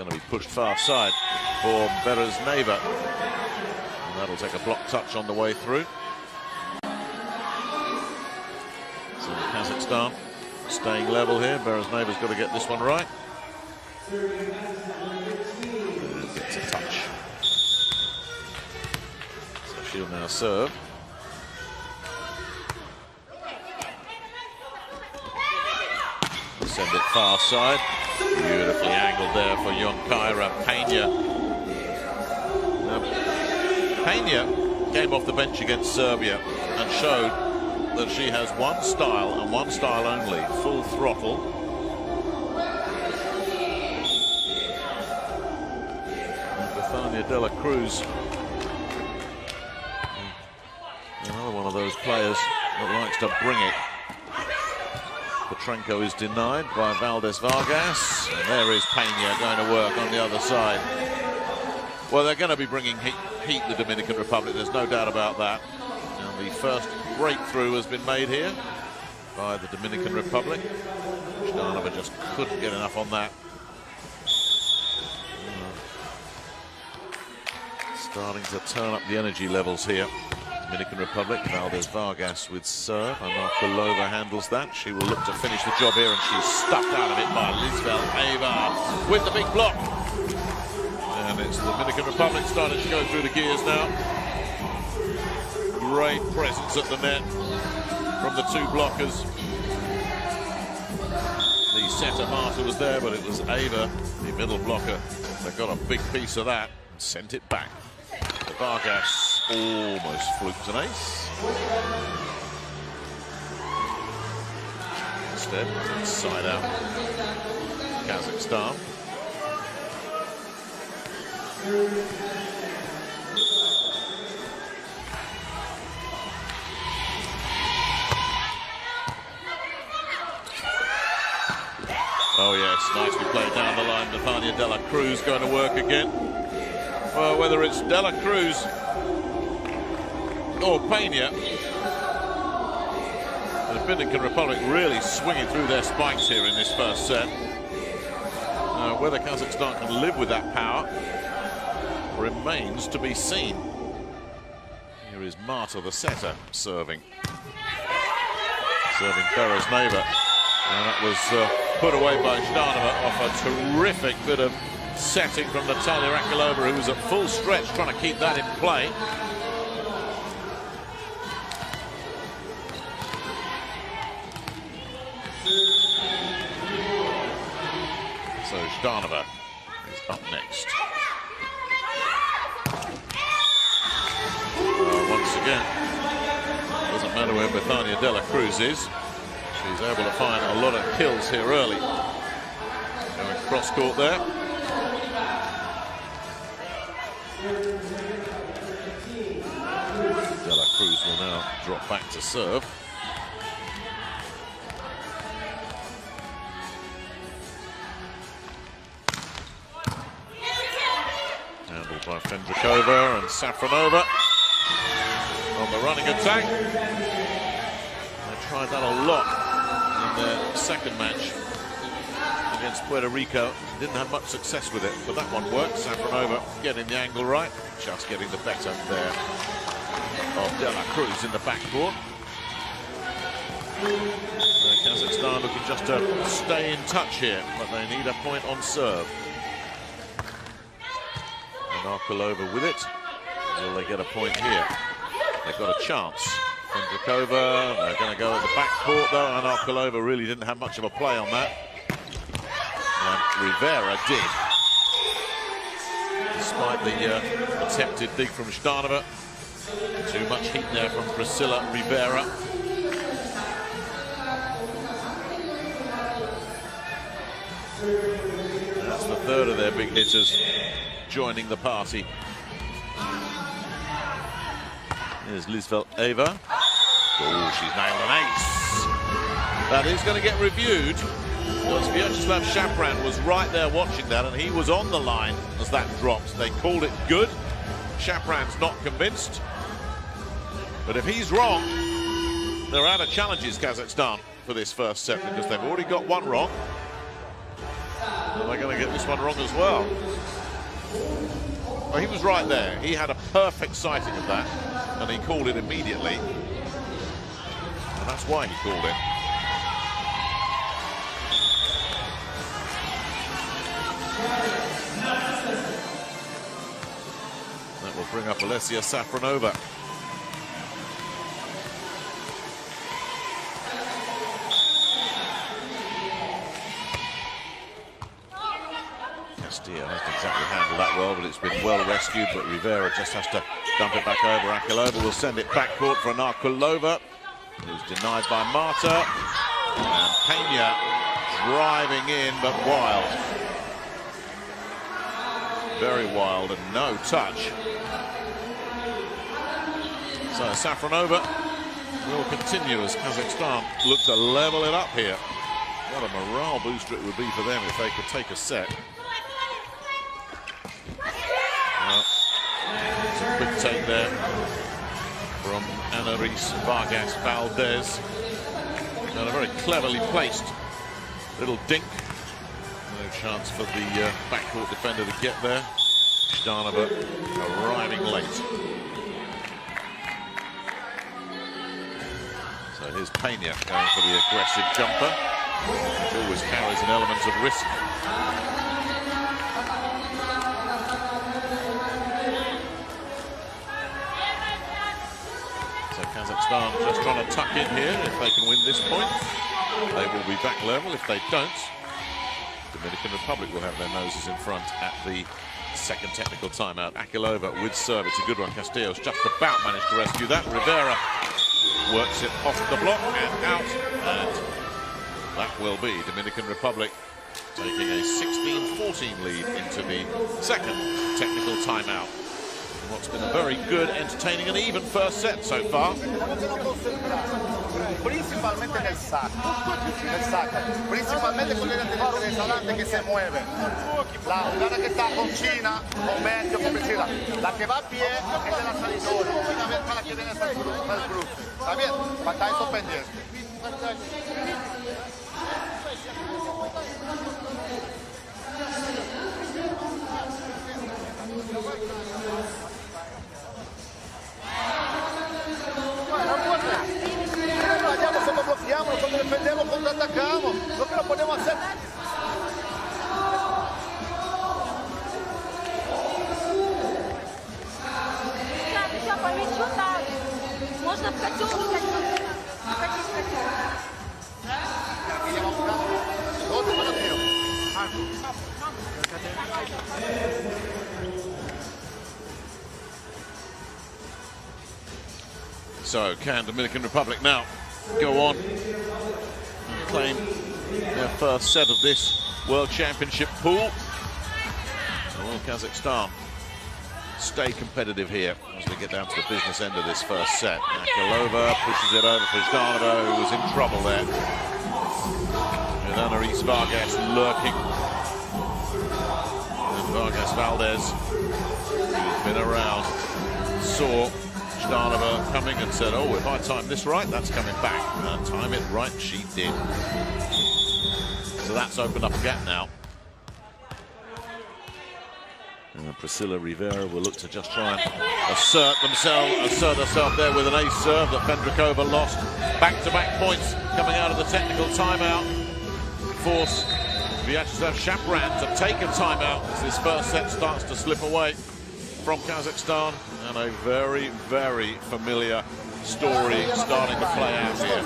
going to be pushed far side for Beresneva. And that'll take a block touch on the way through. So Kazakhstan staying level here. Beresneva's got to get this one right. And gets a touch. So she'll now serve. Send it far side. Beautifully angled there for Yonkira Pena. Pena came off the bench against Serbia and showed that she has one style and one style only, full throttle. And Bethania Dela Cruz, another one of those players that likes to bring it. Petrenko is denied by Valdez Vargas. And there is Pena going to work on the other side. Well, they're going to be bringing heat the Dominican Republic. There's no doubt about that. And the first breakthrough has been made here by the Dominican Republic. Zhdanova just couldn't get enough on that. Starting to turn up the energy levels here. Dominican Republic, Valdez Vargas with serve, and Markulova handles that. She will look to finish the job here, and she's stuffed out of it by Lisvel Eva with the big block. And it's the Dominican Republic starting to go through the gears now. Great presence at the net from the two blockers. The setter Marta was there, but it was Eva, the middle blocker, that got a big piece of that and sent it back. The Vargas almost flukes an ace. Instead, inside out Kazakhstan. Oh yes, nicely played down the line. Bethania Dela Cruz going to work again. Well, whether it's Dela Cruz or Pena, the Dominican Republic really swinging through their spikes here in this first set. Whether Kazakhstan can live with that power remains to be seen. Here is Marta, the setter, serving Beresneva, and that was put away by Zhdanova off a terrific bit of setting from Natalia Akulova, who was at full stretch trying to keep that in play. So Zhdanova is up next. Once again, doesn't matter where Bethania Dela Cruz is, she's able to find a lot of kills here early. Going cross court there. Dela Cruz will now drop back to serve. Handled by Fendrikova and Safronova on the running attack. They tried that a lot in their second match against Puerto Rico. Didn't have much success with it, but that one worked. Safronova getting the angle right, just getting the better there of Dela Cruz in the backcourt. Kazakhstan looking just to stay in touch here, but they need a point on serve. And Markulova with it. Will they get a point here? They've got a chance. Fendrikova, they're going to go at the backcourt though, and Markulova really didn't have much of a play on that. And Rivera did. Despite the attempted dig from Zhdanova. Too much heat there from Priscilla Rivera. That's the third of their big hitters joining the party. Here's Lisvel Eva. Oh, she's nailed an ace. That is going to get reviewed. Because Vyacheslav Shapran was right there watching that, and he was on the line as that dropped. They called it good. Shapran's not convinced. But if he's wrong, they're out of challenges, Kazakhstan, for this first set, because they've already got one wrong. Am I going to get this one wrong as well? Well, he was right there. He had a perfect sighting of that, and he called it immediately. And that's why he called it. That will bring up Alessia Safronova. Castillo hasn't exactly handled that well, but it's been well rescued. But Rivera just has to dump it back over. Akilova will send it backcourt for Narkulova, who's denied by Marta. And Pena driving in, but wild. Very wild and no touch. So Safronova will continue as Kazakhstan look to level it up here. What a morale booster it would be for them if they could take a set. Well, it's a quick take there from Annalise Vargas Valdez. And a very cleverly placed little dink. No chance for the backcourt defender to get there. Zhdanova arriving late. So here's Pena going for the aggressive jumper, which always carries an element of risk. So Kazakhstan just trying to tuck in here. If they can win this point, they will be back level. If they don't, Dominican Republic will have their noses in front at the second technical timeout. Akilova with serve. It's a good one. Castillo's just about managed to rescue that. Rivera works it off the block and out, and that will be Dominican Republic taking a 16-14 lead into the second technical timeout. What's been a very good, entertaining and even first set so far. Principalmente nel sacco, principalmente con le che se mueve. La che está con China, con México, con Brasil. La que va a pie es de la salidora. Una vez para que viene el cruce. ¿Está bien? Para estar eso pendiente. Nosotros bloqueamos, nosotros defendemos, contraatacamos. Lo que no podemos hacer. Можно в котел сходить. So can Dominican Republic now go on and claim their first set of this World Championship pool? So will Kazakhstan stay competitive here as we get down to the business end of this first set? Akilova pushes it over for Zhdanova, who was in trouble there. With Annalise Vargas lurking. And Vargas Valdez, who's been around, saw Zhdanova coming and said, oh, if I time this right, that's coming back. And time it right, she did. So that's opened up a gap now. And Priscilla Rivera will look to just try and assert herself there with an ace serve that Fendrikova lost. Back-to-back points coming out of the technical timeout. Force Vyacheslav Shapran to take a timeout as this first set starts to slip away from Kazakhstan. And a very, very familiar story starting to play out here.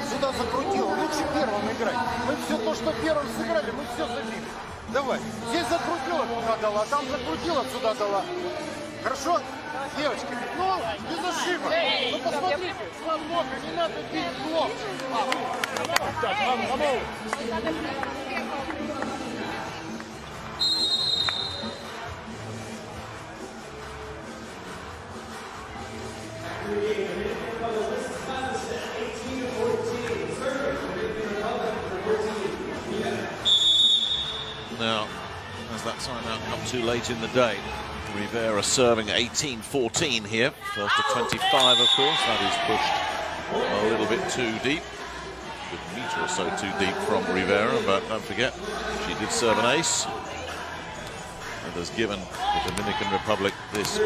Сюда закрутила, лучше первым играть. Мы все то, что первым сыграли, мы все забили. Давай. Здесь закрутила, туда дала, там закрутила, сюда дала. Хорошо? Девочки, ну, без ошибок. Ну, посмотрите, глубоко, не надо бить блок. Now, as that timeout come too late in the day, Rivera serving 18-14 here. First to 25, of course. That is pushed a little bit too deep. Good meter or so too deep from Rivera, but don't forget, she did serve an ace and has given the Dominican Republic this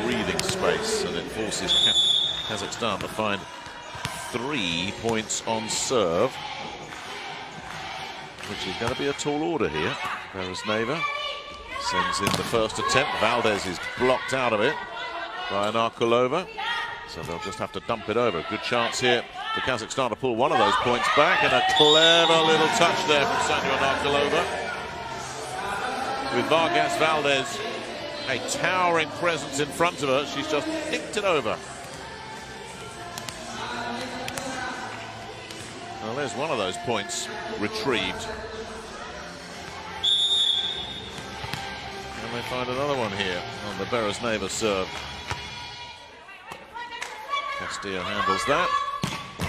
breathing space, and it forces Kazakhstan to find 3 points on serve, which is going to be a tall order here. Beresneva sends in the first attempt. Valdez is blocked out of it by Narkulova, so they'll just have to dump it over. Good chance here for Kazakhstan to pull one of those points back, and a clever little touch there from Sandra Narkulova. With Vargas Valdez, a towering presence in front of her, she's just nicked it over. Well, there's one of those points retrieved. And they find another one here on the Beresneva serve. Castillo handles that.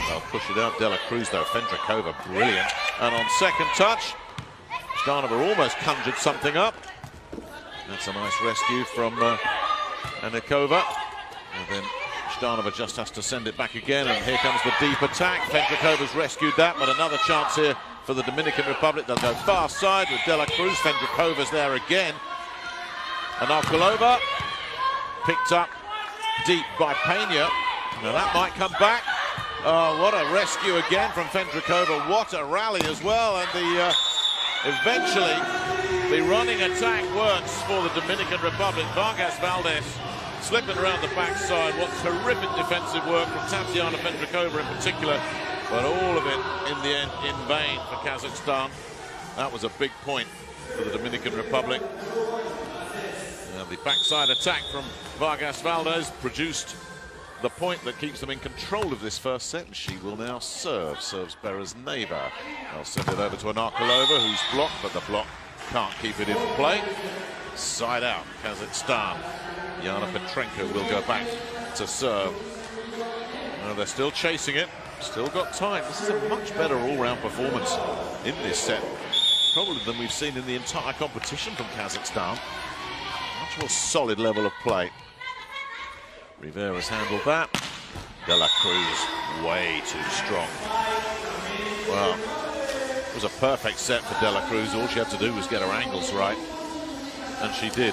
They'll push it out. De La Cruz, though. Fendrikova, brilliant. And on second touch, Zhdanova almost conjured something up. That's a nice rescue from Anikova. And then Zhdanova just has to send it back again. And here comes the deep attack. Fendrikova's rescued that, but another chance here for the Dominican Republic. They'll go far side with De La Cruz. Fendrikova's there again. And Narkulova picked up deep by Pena. Now that might come back. Oh, what a rescue again from Fendrikova. What a rally as well. And eventually the running attack works for the Dominican Republic. Vargas Valdez slipping around the backside. What terrific defensive work from Tatiana Fendrikova in particular. But all of it in the end in vain for Kazakhstan. That was a big point for the Dominican Republic. And the backside attack from Vargas Valdez produced the point that keeps them in control of this first set, and she will now serve. Serves Beresneva. They'll send it over to Narkulova, who's blocked, but the block can't keep it in play. Side out, Kazakhstan. Yana Petrenko will go back to serve. Well, they're still chasing it, still got time. This is a much better all-round performance in this set, probably than we've seen in the entire competition from Kazakhstan. Much more solid level of play. Rivera's handled that. De La Cruz, way too strong. Well, it was a perfect set for De La Cruz. All she had to do was get her angles right, and she did.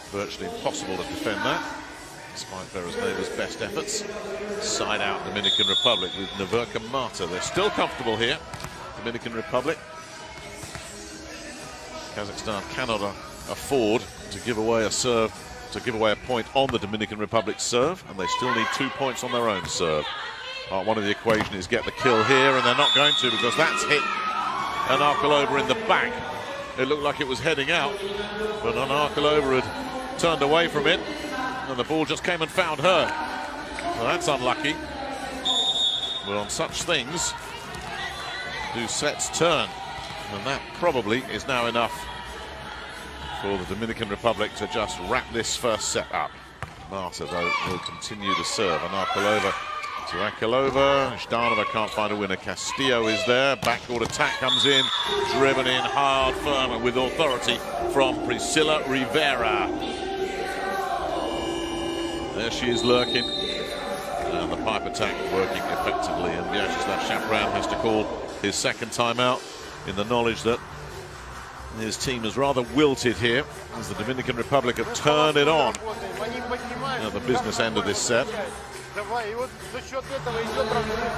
Virtually impossible to defend that, despite Beresneva's best efforts. Side out Dominican Republic with Neverka Marta. They're still comfortable here, Dominican Republic. Kazakhstan cannot afford to give away a serve, to give away a point on the Dominican Republic serve, and they still need 2 points on their own serve. Part one of the equation is get the kill here, and they're not going to, because that's hit Narkulova in the back. It looked like it was heading out, but Narkulova had turned away from it, and the ball just came and found her. Well, that's unlucky. But on such things do sets turn, and that probably is now enough for the Dominican Republic to just wrap this first set up. Marta, though, will continue to serve. Narkulova to Ankilova. Zhdanova can't find a winner. Castillo is there. Backcourt attack comes in. Driven in hard, firm, and with authority from Priscilla Rivera. There she is lurking. And the pipe attack working effectively. And Vyacheslav Shapran has to call his second timeout in the knowledge that his team is rather wilted here, as the Dominican Republic have turned it on at the business end of this set. Давай, и вот за счет этого идет разрыв.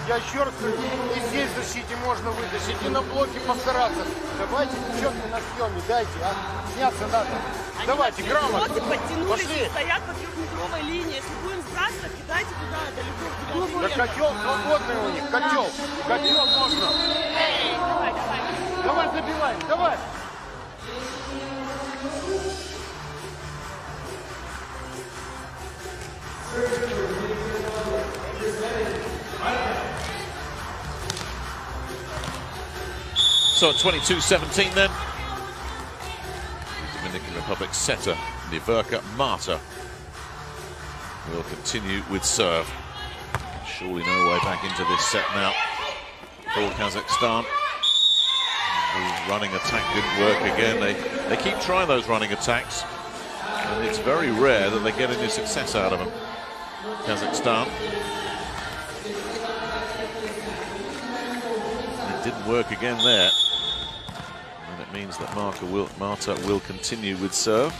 Я еще раз говорю, и здесь в защите можно вытащить, и на блоке постараться. Давайте, девчонки, на съеме, дайте, а? Сняться надо. Давайте, грамотно. Подтянулись, стоят по трехметровой линии. Если будем сбрасывать, кидайте туда, далеко. Да котел свободный у них, котел. Котел можно. Давай, давай. Давай, забивай, давай. So at 22-17 then, Dominican Republic setter Neverka Marta will continue with serve. Surely no way back into this set now for Kazakhstan. The running attack didn't work again. They keep trying those running attacks, and it's very rare that they get any success out of them. Kazakhstan. didn't work again there. And it means that Marta will continue with serve.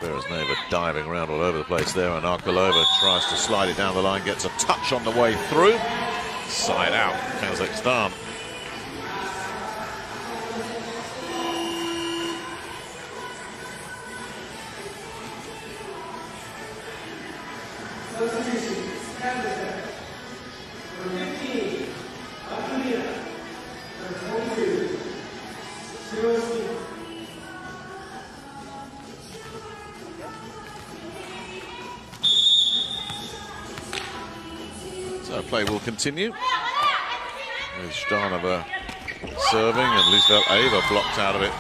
Beresneva diving around all over the place there, and Arkalova tries to slide it down the line, gets a touch on the way through. Side out, Kazakhstan. So play will continue with Zhdanova serving and Lisvel-Eva blocked out of it.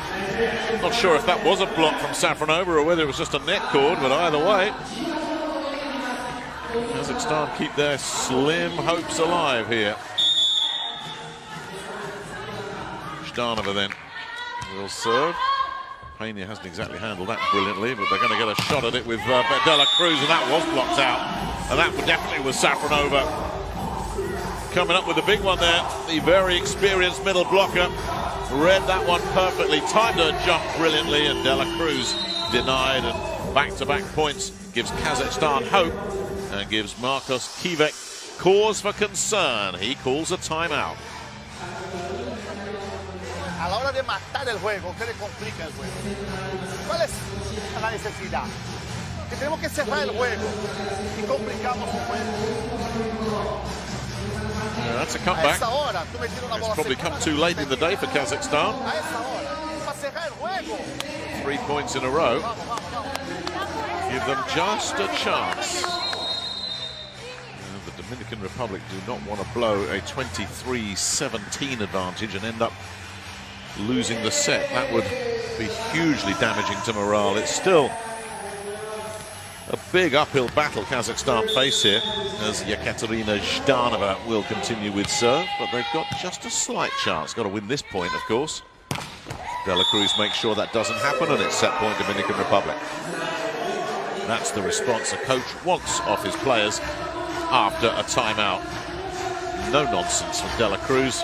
Not sure if that was a block from Safronova or whether it was just a net cord, but either way, Kazakhstan keep their slim hopes alive here. Zhdanova then will serve. Peña hasn't exactly handled that brilliantly, but they're going to get a shot at it with Dela Cruz, and that was blocked out. And that definitely was Safronova coming up with a big one there. The very experienced middle blocker read that one perfectly, timed her jump brilliantly, and Dela Cruz denied, and back-to-back points gives Kazakhstan hope and gives Marcos Kivek cause for concern. He calls a timeout. A la hora de matar el juego, ¿qué le complica el juego? ¿Cuál es la necesidad? Que tenemos que cerrar el juego y complicamos el juego. Yeah, that's a comeback. A esa hora, tú me tiras una It's bola probably come too late in the day for Kazakhstan. A esa hora, para cerrar el juego. 3 points in a row. Vamos, vamos, vamos. Give them just a chance. And the Dominican Republic do not want to blow a 23-17 advantage and end up losing the set. That would be hugely damaging to morale. It's still a big uphill battle Kazakhstan face here, as Yekaterina Zhdanova will continue with serve, but they've got just a slight chance. Got to win this point, of course. Dela Cruz makes sure that doesn't happen, and it's set point Dominican Republic. That's the response a coach wants off his players after a timeout. No nonsense from Dela Cruz,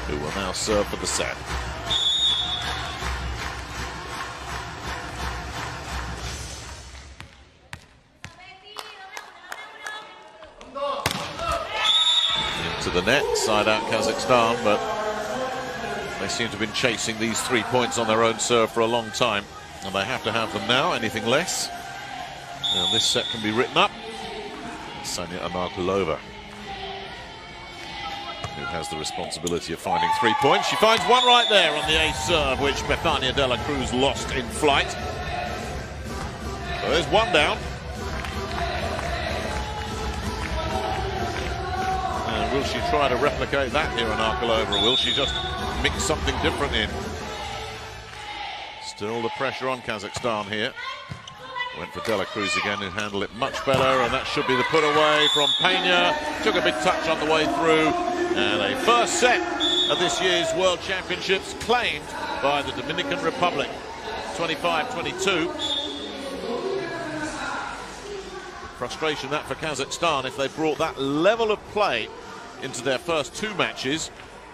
who will now serve for the set. Into the net, side out Kazakhstan, but they seem to have been chasing these 3 points on their own serve for a long time, and they have to have them now. Anything less, and this set can be written up. Sanya Anarkulova, who has the responsibility of finding 3 points. She finds one right there on the ace serve, which Bethania Dela Cruz lost in flight. So there's one down. And will she try to replicate that here on Anarkulova, or will she just mix something different in? Still the pressure on Kazakhstan here. Went for Dela Cruz again, who handled it much better, and that should be the put away from Peña. Took a big touch on the way through, and a first set of this year's World Championships claimed by the Dominican Republic. 25-22. Frustration that for Kazakhstan. If they brought that level of play into their first 2 matches,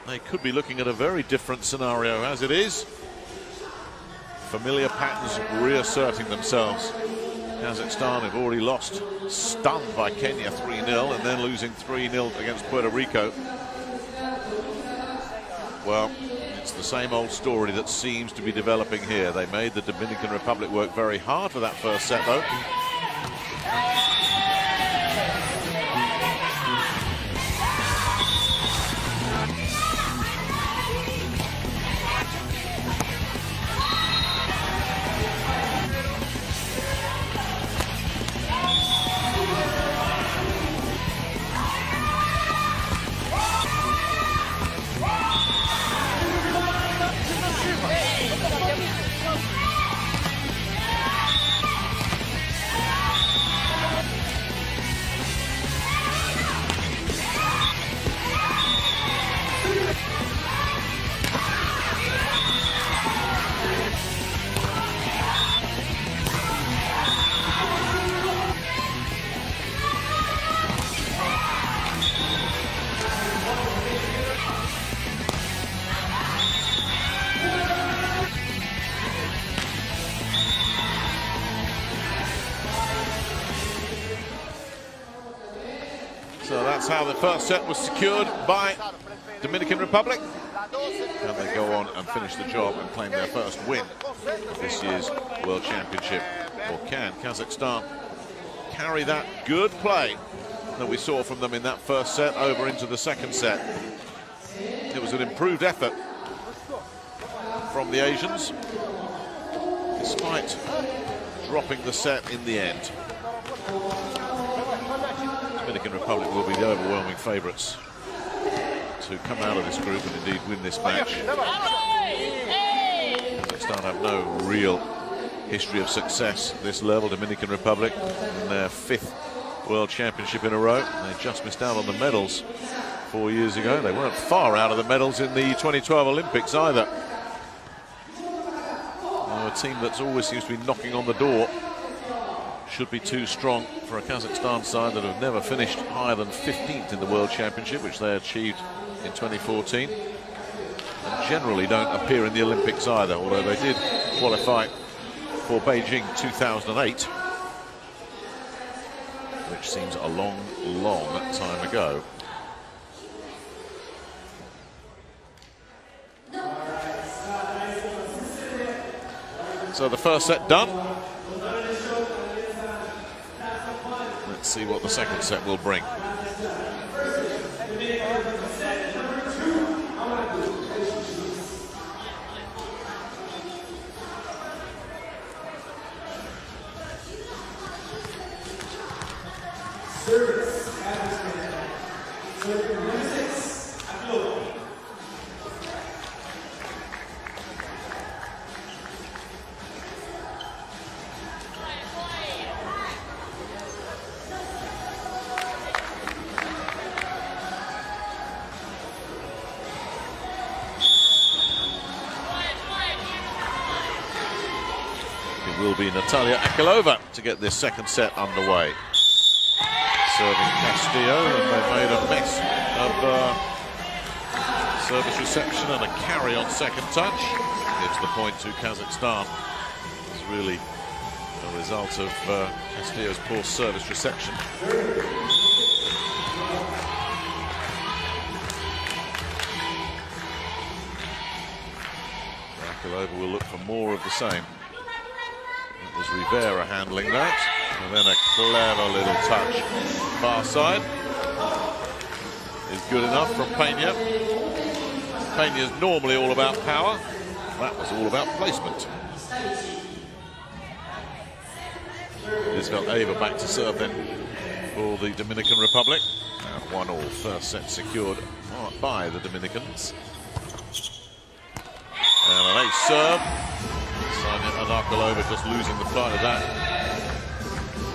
they could be looking at a very different scenario. As it is, familiar patterns reasserting themselves. Kazakhstan have already lost, stunned by Kenya 3-0, and then losing 3-0 against Puerto Rico. Well, it's the same old story that seems to be developing here. They made the Dominican Republic work very hard for that first set, though. So that's how the first set was secured by Dominican Republic. And they go on and finish the job and claim their first win this year's World Championship. Or can Kazakhstan carry that good play that we saw from them in that first set over into the second set? It was an improved effort from the Asians, despite dropping the set in the end. Dominican Republic will be the overwhelming favourites to come out of this group and indeed win this match. Kazakhstan have no real history of success at this level. Dominican Republic in their 5th World Championship in a row. They just missed out on the medals 4 years ago. They weren't far out of the medals in the 2012 Olympics either. A team that's always seems to be knocking on the door. Should be too strong for a Kazakhstan side that have never finished higher than 15th in the World Championship, which they achieved in 2014. And generally don't appear in the Olympics either, although they did qualify for Beijing 2008, which seems a long, long time ago. So the first set done. Let's see what the second set will bring. Will be Natalia Akhilova to get this second set underway. Serving Castillo, and they've made a mess of service reception and a carry on second touch. Gives the point to Kazakhstan. It's really a result of Castillo's poor service reception. Akhilova will look for more of the same. It was Rivera handling that, and then a clever little touch far side is good enough from Peña. Peña's normally all about power. That was all about placement. Ava back to serve then for the Dominican Republic. And 1-1, first set secured by the Dominicans. And an ace serve. And Akhilova just losing the flight of that.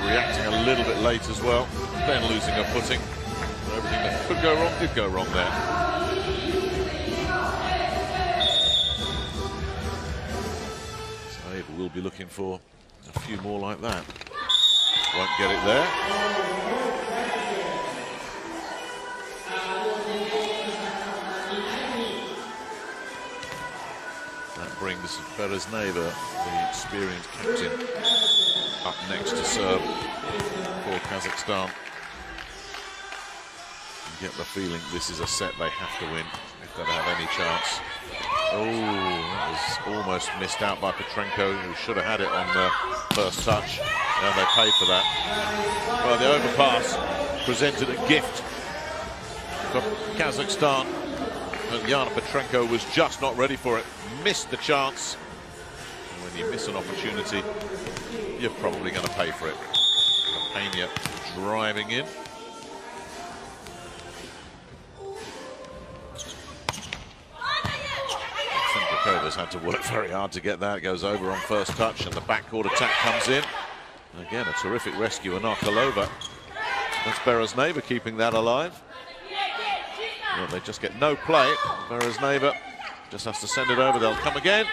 Reacting a little bit late as well. Then losing her footing. Everything that could go wrong did go wrong there. So Ava will be looking for a few more like that. Won't get it there. Brings Beresneva, the experienced captain, up next to serve for Kazakhstan. You get the feeling this is a set they have to win if they have any chance. Oh, that was almost missed out by Petrenko, who should have had it on the first touch, and they paid for that. Well, the overpass presented a gift for Kazakhstan, and Yana Petrenko was just not ready for it. Missed the chance. And when you miss an opportunity, you're probably going to pay for it. Peña driving in. Fendrikova's had to work very hard to get that. It goes over on first touch, and the backcourt attack comes in. And again, a terrific rescue, and Akhilova. That's Beresneva keeping that alive. Well, they just get no play. Beresneva just has to send it over. They'll come again.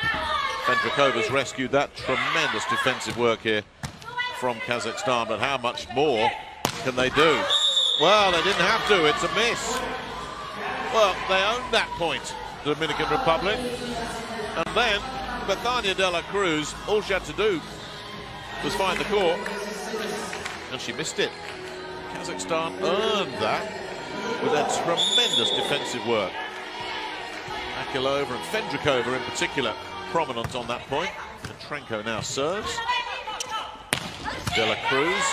Fendrikova's rescued that. Tremendous defensive work here from Kazakhstan, but how much more can they do? Well, they didn't have to. It's a miss. Well, they owned that point, the Dominican Republic. And then Bethania de la Cruz, all she had to do was find the court, and she missed it. Kazakhstan earned that with their tremendous defensive work. Akilova and Fendrikova in particular prominent on that point. Petrenko now serves. De La Cruz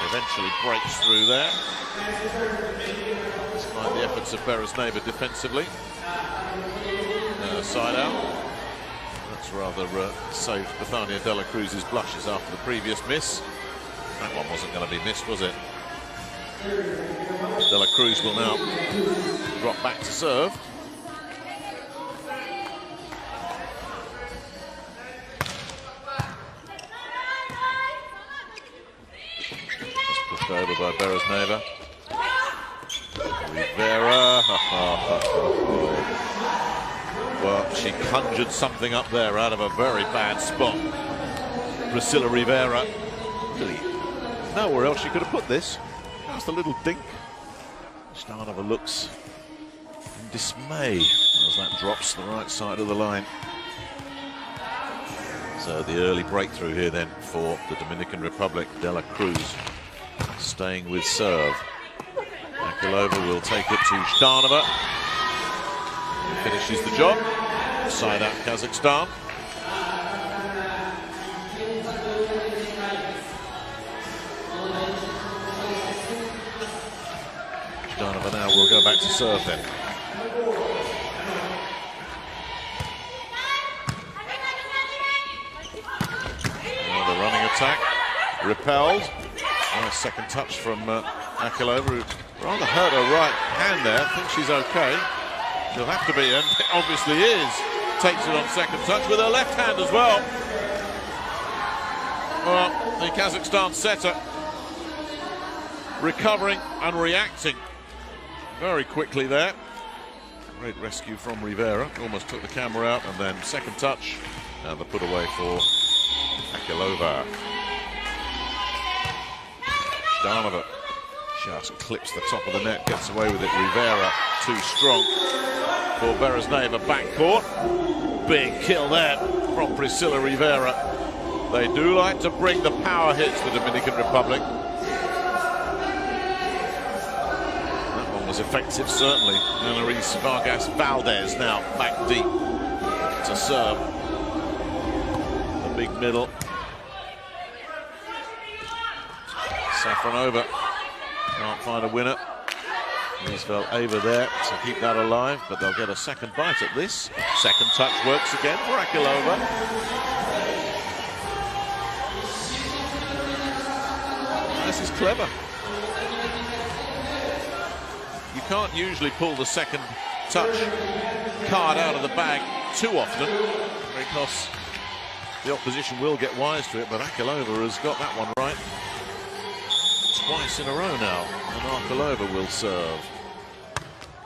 eventually breaks through there, despite the efforts of Beresneva defensively. Side out. That's rather saved Bethania De La Cruz's blushes after the previous miss. That one wasn't going to be missed, was it? De La Cruz will now drop back to serve. Pushed over by Beresneva. Rivera. Well, she conjured something up there out of a very bad spot. Priscilla Rivera. Really, nowhere else she could have put this. Just a little dink. Shtanova looks in dismay as that drops the right side of the line. So the early breakthrough here then for the Dominican Republic. De La Cruz staying with serve. Akilova will take it to Shtanova. Finishes the job. Side out Kazakhstan. Shtanova now will go back to serve then. Another running attack. Repelled. Nice second touch from Akilova, who rather hurt her right hand there. I think she's okay. She'll have to be, and obviously is. Takes it on second touch with her left hand as well. Well, the Kazakhstan setter recovering and reacting very quickly there. Great rescue from Rivera. Almost took the camera out, and then second touch. And the put away for Akilova. Shtanova just clips the top of the net, gets away with it. Rivera too strong for Beresneva backcourt. Big kill there from Priscilla Rivera. They do like to bring the power hits, the Dominican Republic. That one was effective, certainly. Annalise Vargas Valdez now back deep to serve. The big middle. Safronova can't find a winner. Isvel Ava there to keep that alive, but they'll get a second bite at this. Second touch works again for Akilova. This is clever. You can't usually pull the second touch card out of the bag too often, because the opposition will get wise to it, but Akilova has got that one right. Twice in a row now, and Akilova will serve.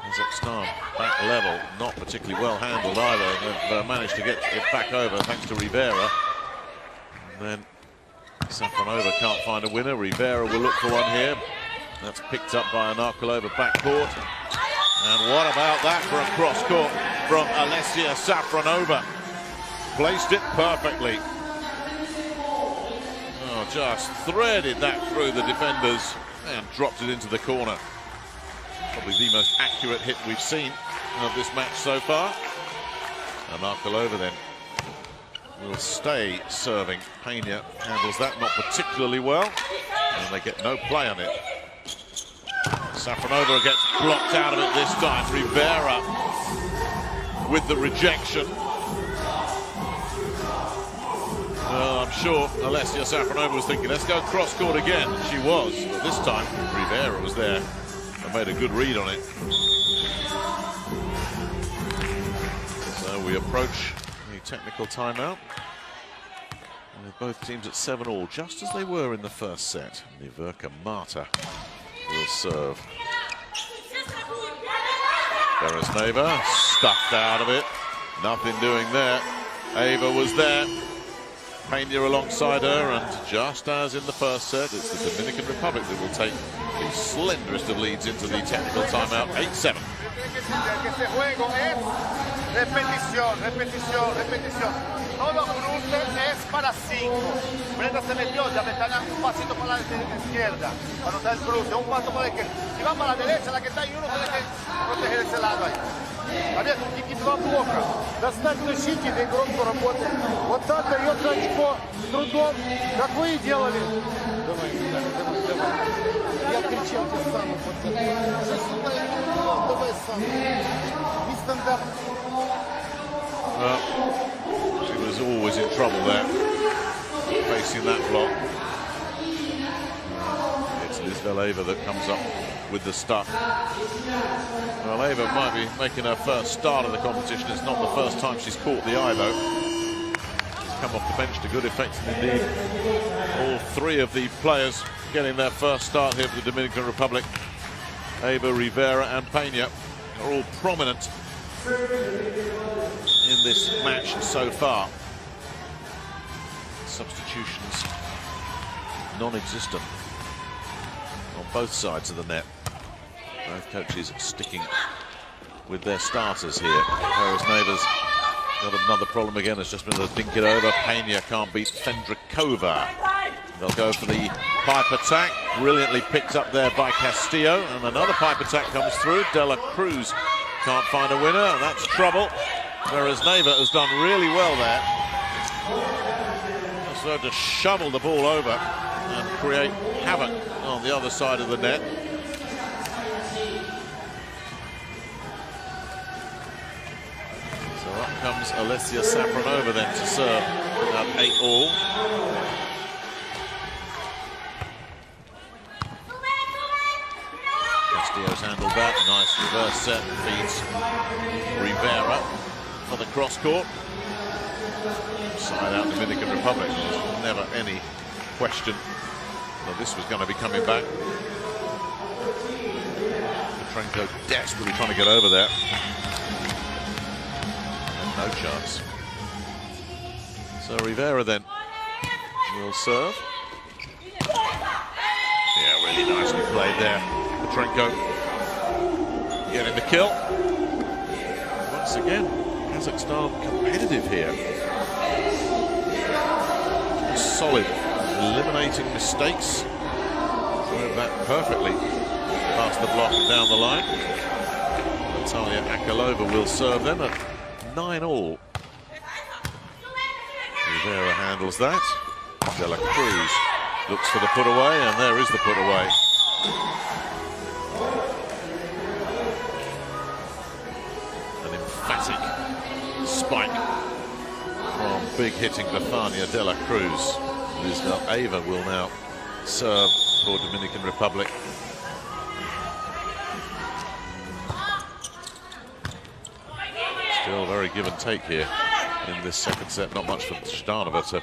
Kazakhstan back level, not particularly well handled either. They've managed to get it back over thanks to Rivera. And then Safronova can't find a winner. Rivera will look for one here. That's picked up by an Akilova backcourt. And what about that for a cross court from Alessia Safronova? Placed it perfectly. Just threaded that through the defenders and dropped it into the corner. Probably the most accurate hit we've seen of this match so far. And Akilova then will stay serving. Pena handles that not particularly well, and they get no play on it. Safronova gets blocked out of it this time. Rivera with the rejection. I'm sure Alessia Safronova was thinking, let's go cross court again. She was, but this time Rivera was there and made a good read on it. So we approach the technical timeout. With both teams at 7-all, just as they were in the first set. Niverka Marta will serve. Beresneva stuffed out of it. Nothing doing there. Ava was there. Pena alongside her, and just as in the first set, it's the Dominican Republic that will take the slenderest of leads into the technical timeout, 8-7. Repetición, repetición, repetición. Todo cruce es para 5. Brenda se metió, ya Betania un pasito para la izquierda. Cuando está el cruce, un paso para la izquierda. Si va para la derecha, la que está ahí, uno tiene que proteger ese lado ahí. А нет, эти два блока. Достать защитник и громко работать. Вот так дается очко с трудом, как вы и делали. Давай. Я кричал, ты сам давай сам. Нестандарт. She was always in trouble there, facing that block. It's Lizveleva that comes up with the stuff. Well, Eva might be making her first start of the competition. It's not the first time she's caught the eye, though. She's come off the bench to good effect, and indeed all three of the players getting their first start here for the Dominican Republic, Eva, Rivera and Peña, are all prominent in this match so far. Substitutions non-existent on both sides of the net. Both coaches sticking with their starters here. Whereas Neighbours got another problem again. It's just been able to dink it over. Peña can't beat Fendrikova. They'll go for the pipe attack. Brilliantly picked up there by Castillo. And another pipe attack comes through. De La Cruz can't find a winner, and that's trouble. Whereas Neighbour has done really well there. So to shovel the ball over and create havoc on the other side of the net. So up comes Alessia Safronova then to serve at 8-all. Castillo's handled that. Nice reverse set, feeds Rivera for the cross court. Side out Dominican Republic. There's never any question that this was going to be coming back. Petrenko desperately trying to get over there. And no chance. So Rivera then will serve. Yeah, really nicely played there. Petrenko getting the kill. Once again, Kazakhstan competitive here. Solid, eliminating mistakes. Drove that perfectly past the block and down the line. Natalia Akalova will serve them at 9-all. Rivera handles that. De La Cruz looks for the put away, and there is the put away. An emphatic spike from big hitting Bethania De La Cruz. Eva will now serve for Dominican Republic. Still very give and take here in this second set. Not much for Zhdanova to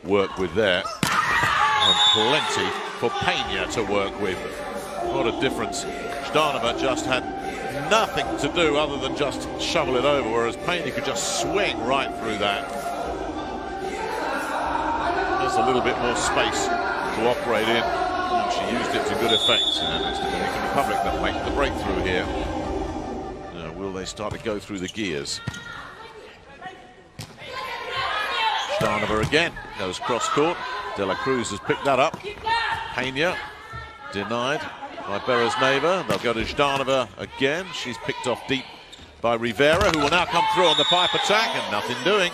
work with there. And plenty for Peña to work with. What a difference. Zhdanova just had nothing to do other than just shovel it over, whereas Peña could just swing right through that. There's a little bit more space to operate in, and she used it to good effect. And it's the Dominican Republic that make the breakthrough here. Now, will they start to go through the gears? Zhdanova again goes cross court. De La Cruz has picked that up. Peña denied by Beresneva. They'll go to Zhdanova again. She's picked off deep by Rivera, who will now come through on the pipe attack, and nothing doing.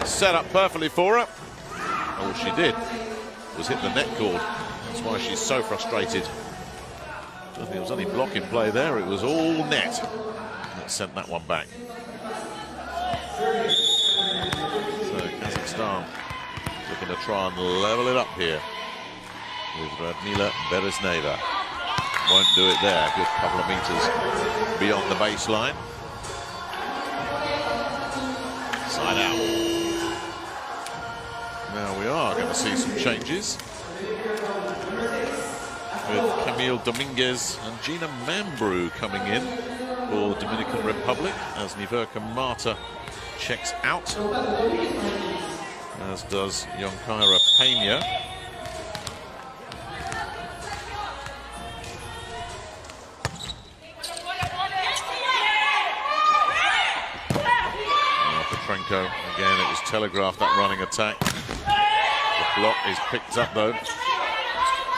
Set up perfectly for her. All she did was hit the net cord. That's why she's so frustrated. I don't think it was any block in play there. It was all net that sent that one back. So Kazakhstan looking to try and level it up here with Radmila Beresneva. Won't do it there. Good couple of meters beyond the baseline. Side out. Now we are going to see some changes with Camille Dominguez and Gina Mambrou coming in for the Dominican Republic as Niverka Marta checks out, as does Yonkira Peña. Petrenko. Again, it was telegraphed, that running attack. The block is picked up though.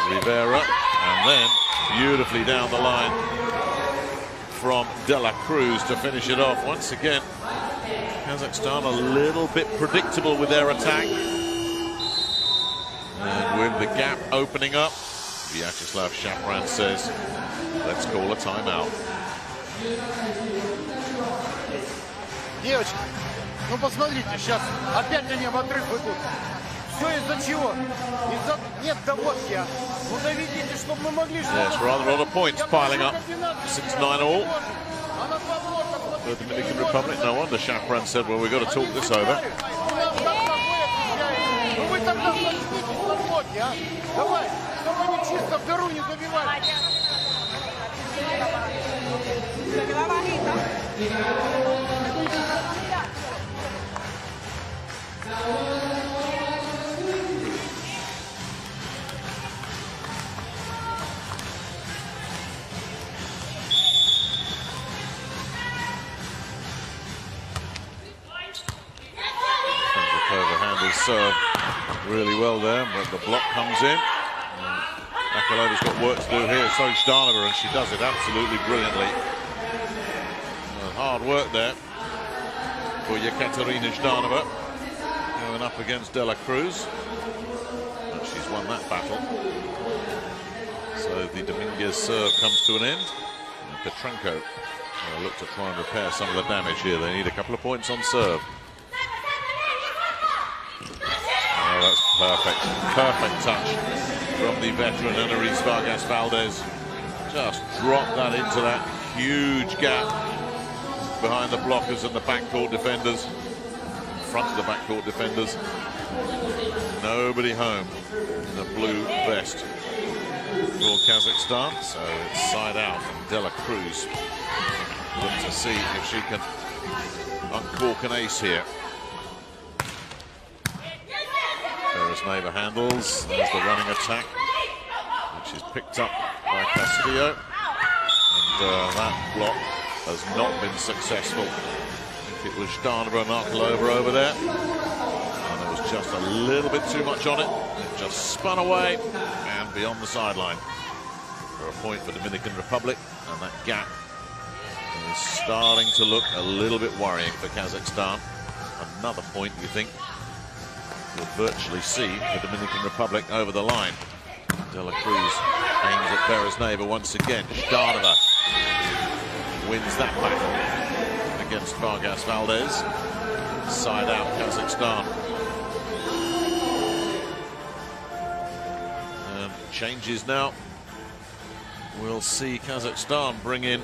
Rivera, and then beautifully down the line from De La Cruz to finish it off. Once again, Kazakhstan a little bit predictable with their attack. And with the gap opening up, Vyacheslav Shapran says, let's call a timeout. Девочки, ну посмотрите, сейчас опять они в отрыв идут. Все из-за чего? Из-за нет доводки. Ну доведите, чтобы мы могли... Yes, rather a lot of points piling up. 6-9 all. The Dominican Republic, no wonder Shapran said, well, we've got to talk this over. Вы тогда соединитесь на блоке, а? Давай, чтобы они чисто в дыру не забивали. Handles serve really well there, but the block comes in. Akalova's got work to do here, so Zhdanova, and she does it absolutely brilliantly. Hard work there for Yekaterina Zhdanova, going up against De La Cruz. And she's won that battle. So the Dominguez serve comes to an end. And Petrenko look to try and repair some of the damage here. They need a couple of points on serve. Oh, that's perfect. Perfect touch from the veteran Annalise Vargas Valdez. Just drop that into that huge gap behind the blockers and the backcourt defenders. In front of the backcourt defenders. Nobody home in the blue vest for Kazakhstan. So it's side out, and De La Cruz look to see if she can uncork an ace here. Neighbor handles. There's the running attack, which is picked up by Castillo. And that block has not been successful. I think it was Zhdanova and Akalova over there. And there was just a little bit too much on it. It just spun away and beyond the sideline. For a point for Dominican Republic. And that gap is starting to look a little bit worrying for Kazakhstan. Another point, you think, will virtually see the Dominican Republic over the line. De La Cruz aims at Beresneva once again. Zhdanova wins that battle against Vargas Valdez. Side out Kazakhstan. And changes now. We'll see Kazakhstan bring in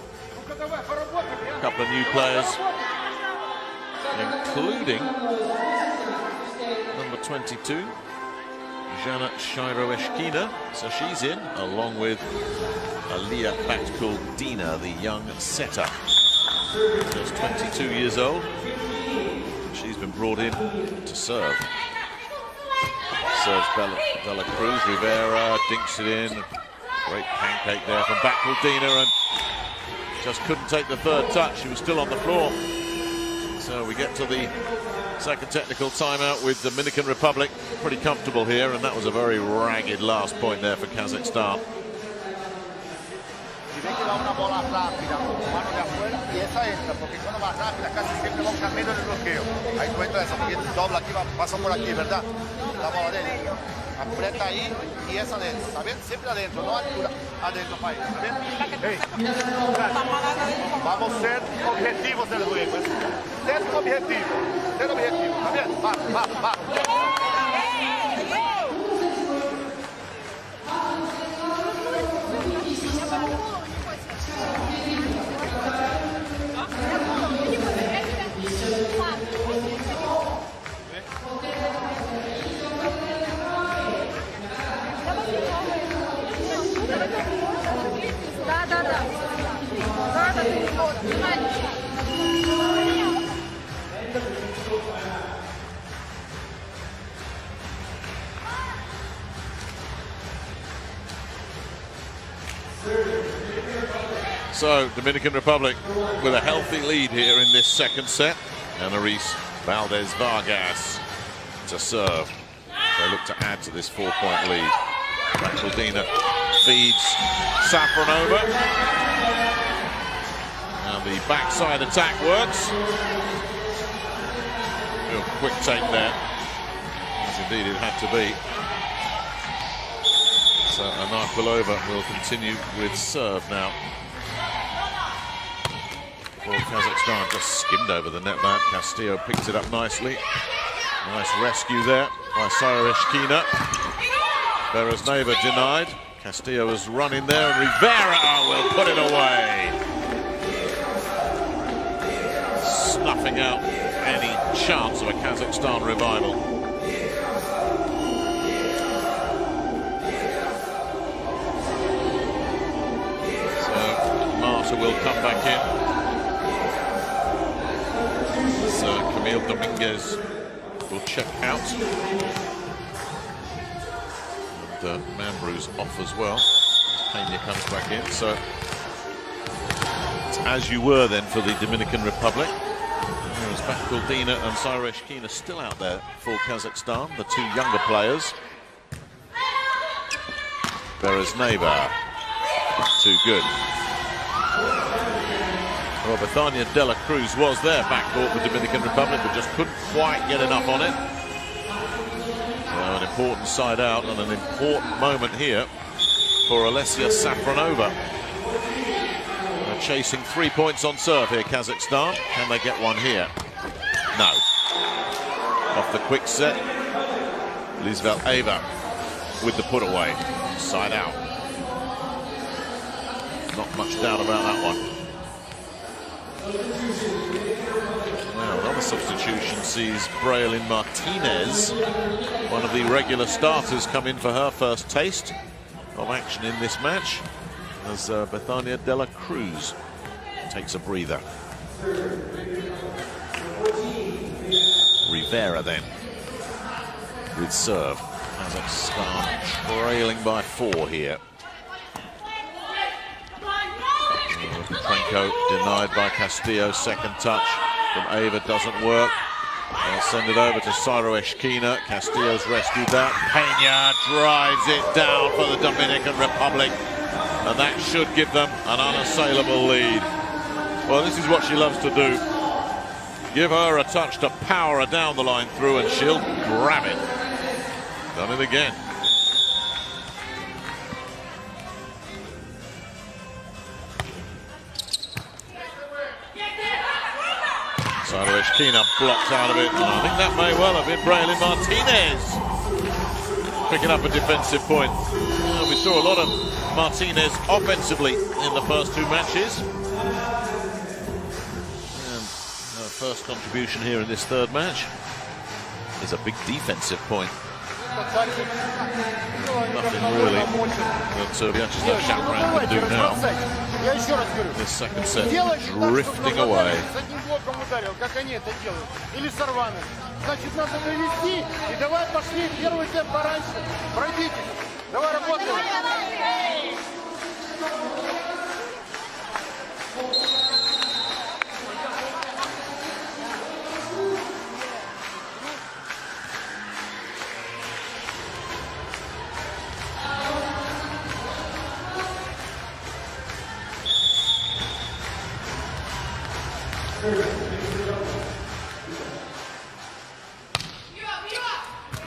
a couple of new players, including number 22, Jana Shairoeshkina. So she's in, along with Aliyah Batkul-Dina, the young setter. Just 22 years old. She's been brought in to serve. Serves De La Cruz. Rivera dinks it in. Great pancake there from Batkul-Dina, and just couldn't take the third touch. She was still on the floor. So we get to the second technical timeout with Dominican Republic. Pretty comfortable here, and that was a very ragged last point there for Kazakhstan. Aprieta ahí y esa de, ¿está bien? Siempre adentro, no altura, adentro, para ¿está bien? Hey. Vamos a ser objetivos del juego. Ser objetivo, ¿está bien? Va. So Dominican Republic with a healthy lead here in this second set. Annalise Valdez Vargas to serve. They look to add to this 4-point lead. Rakildina feeds Safronova. And the backside attack works. Real quick take there, as indeed it had to be. So Anarquilova will continue with serve now. Ball Kazakhstan just skimmed over the net mat. Castillo picked it up nicely. Nice rescue there by Sarashkina. Beresneva denied. Castillo was running there, and Rivera will put it away. Snuffing out any chance of a Kazakhstan revival. So Marta will come back in. Camille Dominguez will check out. And Mambrew's off as well. Pena comes back in. So it's as you were then for the Dominican Republic. There's Rakildina and Sarashkina still out there for Kazakhstan, the two younger players. Beresneva, too good. Well, Bethania de la Cruz was there backcourt for Dominican Republic, but just couldn't quite get enough on it. Well, an important side out and an important moment here for Alessia Safronova. They're chasing 3 points on serve here, Kazakhstan. Can they get one here? No. Off the quick set, Lizveleva with the put away. Side out. Not much doubt about that one. Well, another substitution sees Braylin Martinez, one of the regular starters, come in for her first taste of action in this match, as Bethania de la Cruz takes a breather. Rivera then with serve. Kazakhstan trailing by 4 here. Franco denied by Castillo. Second touch from Ava doesn't work. They'll send it over to Sarashkina. Castillo's rescued that. Pena drives it down for the Dominican Republic, and that should give them an unassailable lead. Well, this is what she loves to do. Give her a touch to power her down the line through, and she'll grab it. Done it again. Sarashkina blocked out of it. I think that may well have been Braylin Martinez picking up a defensive point. We saw a lot of Martinez offensively in the first 2 matches. And her first contribution here in this 3rd match is a big defensive point. Nothing really that Vyacheslav Shapran can do now. This second set drifting away. Значит, надо довести, и давай пошли первый темп пораньше. Пройдите. Давай работаем.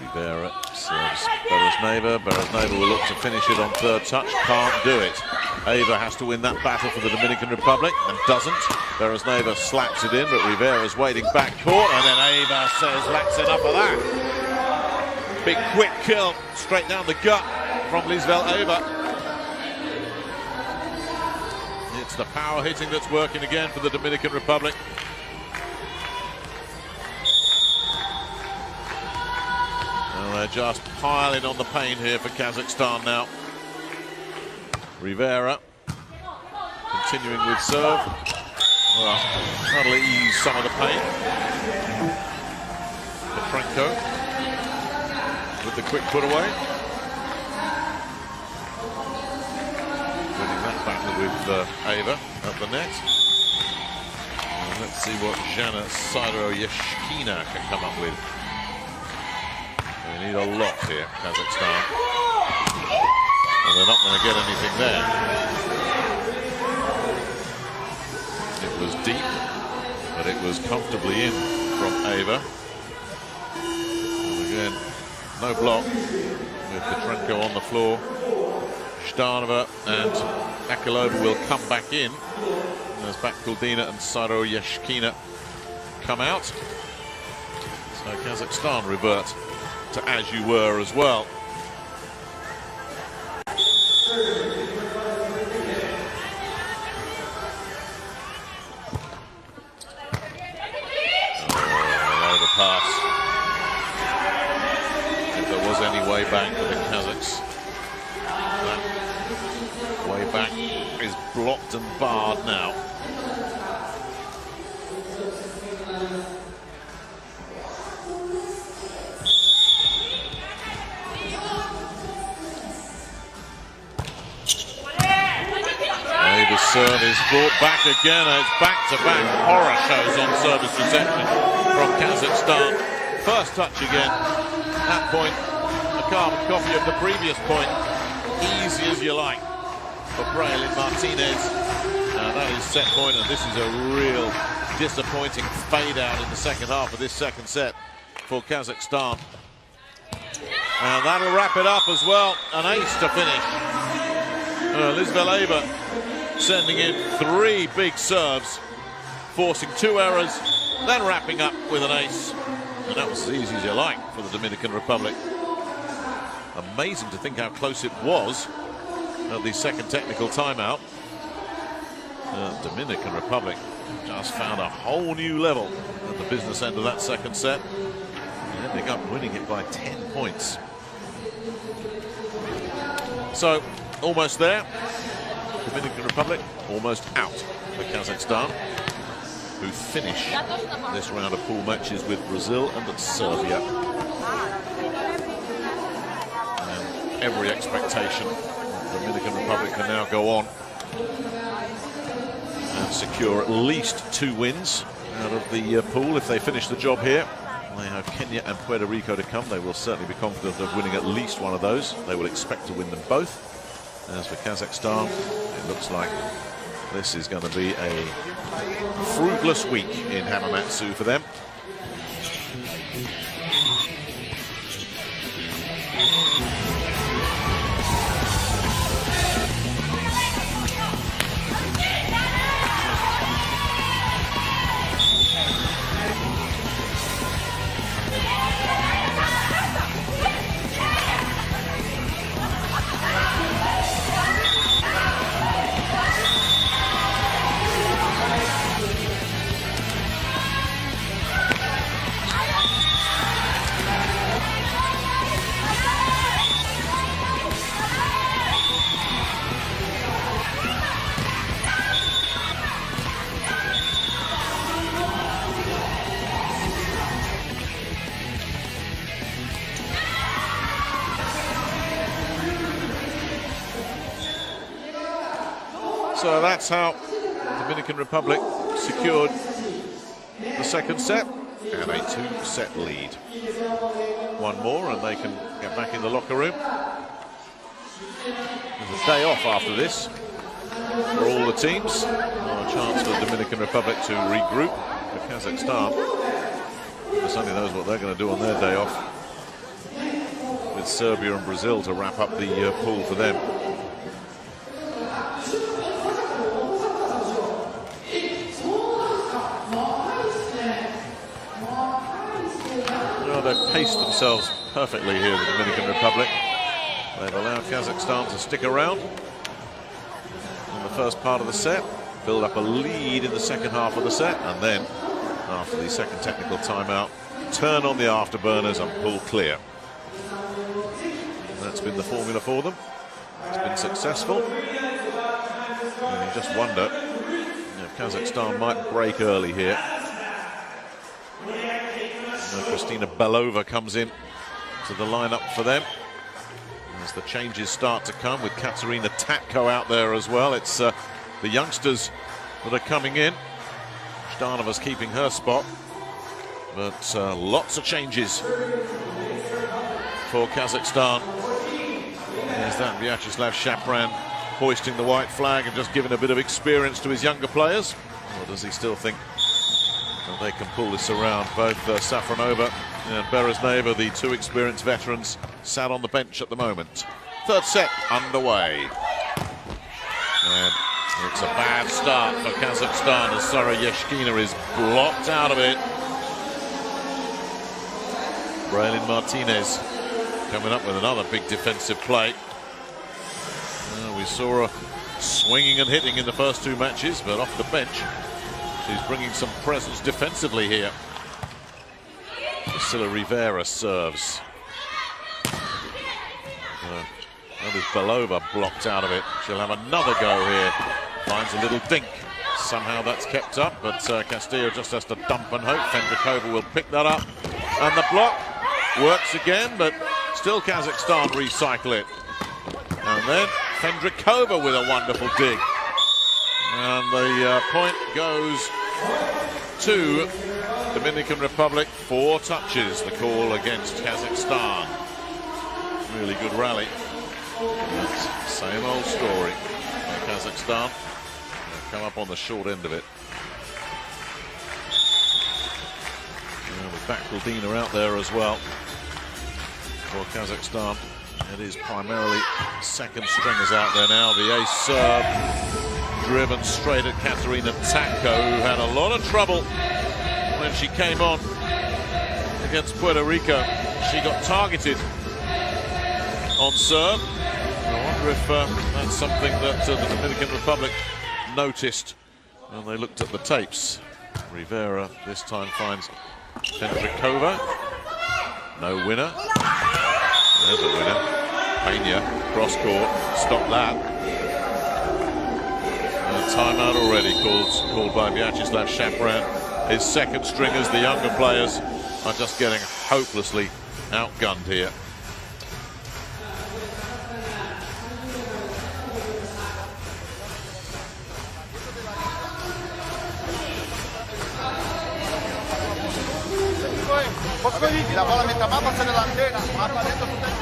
Rivera serves Beresneva. Beresneva will look to finish it on 3rd touch. Can't do it. Ava has to win that battle for the Dominican Republic and doesn't. Beresneva slaps it in, but Rivera's waiting backcourt, and then Ava says, "That's enough of that." Big quick kill straight down the gut from Lizveleva. It's the power hitting that's working again for the Dominican Republic. They're just piling on the pain here for Kazakhstan now. Rivera continuing with serve. Well, that'll ease some of the pain. Franco with the quick put away. Winning that battle with Ava at the net. And Let's see what Jana Syro-Yashkina can come up with. They need a lot here, Kazakhstan. And they're not going to get anything there. It was deep, but it was comfortably in from Ava. And again, no block with Petrenko on the floor. Zhdanova and Akilova will come back in as Bakkuldina and Syro-Yashkina come out. So Kazakhstan revert to as you were as well. Overpass. If there was any way back for the Kazakhs, that way back is blocked and barred now. The serve is brought back again. It's back-to-back horror shows on service reception from Kazakhstan. First touch again. That point, a carbon copy of the previous point. Easy as you like for Braille and Martinez. That is set point, and this is a real disappointing fade out in the second half of this second set for Kazakhstan. And that'll wrap it up as well. An ace to finish. Lizveleva sending in 3 big serves, forcing 2 errors, then wrapping up with an ace. And that was as easy as you like for the Dominican Republic. Amazing to think how close it was at the second technical timeout. Dominican Republic just found a whole new level at the business end of that second set, ending up winning it by 10 points. So, almost there. Dominican Republic almost out for Kazakhstan, who finish this round of pool matches with Brazil and Serbia. And every expectation, the Dominican Republic can now go on and secure at least 2 wins out of the pool if they finish the job here. They have Kenya and Puerto Rico to come. They will certainly be confident of winning at least one of those. They will expect to win them both. As for Kazakhstan, it looks like this is going to be a fruitless week in Hamamatsu for them. So that's how the Dominican Republic secured the second set and a 2-set lead. One more and they can get back in the locker room. There's a day off after this for all the teams. A chance for the Dominican Republic to regroup. For Kazakhstan, goodness only knows what they're going to do on their day off, with Serbia and Brazil to wrap up the pool for them. They've paced themselves perfectly here, the Dominican Republic. They've allowed Kazakhstan to stick around in the first part of the set, build up a lead in the second half of the set, and then, after the second technical timeout, turn on the afterburners and pull clear. And that's been the formula for them. It's been successful. And you just wonder if Kazakhstan might break early here. Kristina Belova comes in to the lineup for them as the changes start to come, with Katerina Tatko out there as well. It's the youngsters that are coming in. Zdanova's keeping her spot, but lots of changes for Kazakhstan. There's that Vyacheslav Shapran hoisting the white flag and just giving a bit of experience to his younger players. Or does he still think that they can pull this around? Both Safronova and Berezneva, the two experienced veterans, sat on the bench at the moment. Third set underway. And it's a bad start for Kazakhstan as Soroyeshkina is blocked out of it. Braylin Martinez coming up with another big defensive play. We saw her swinging and hitting in the first two matches, but off the bench, she's bringing some presence defensively here. Priscilla Rivera serves. That was Belova blocked out of it. She'll have another go here. Finds a little dink. Somehow that's kept up, but Castillo just has to dump and hope. Fendrikova will pick that up. And the block works again, but still Kazakhstan recycle it. And then Fendrikova with a wonderful dig. And the point goes to Dominican Republic. 4 touches, the call against Kazakhstan. Really good rally. That's same old story. Kazakhstan come up on the short end of it. With Bakaldina out there as well for Kazakhstan. It is primarily second stringers out there now. The ace serve driven straight at Katerina Tanko, who had a lot of trouble when she came on against Puerto Rico. She got targeted on serve. I wonder if that's something that the Dominican Republic noticed when they looked at the tapes. Rivera this time finds Fendrikova. No winner. There's a winner. Peña, cross court. Stop that. Timeout already called by Vyacheslav Shapran. His second stringers, the younger players, are just getting hopelessly outgunned here. La bola mientras más pasa delantera, más talento tú tienes.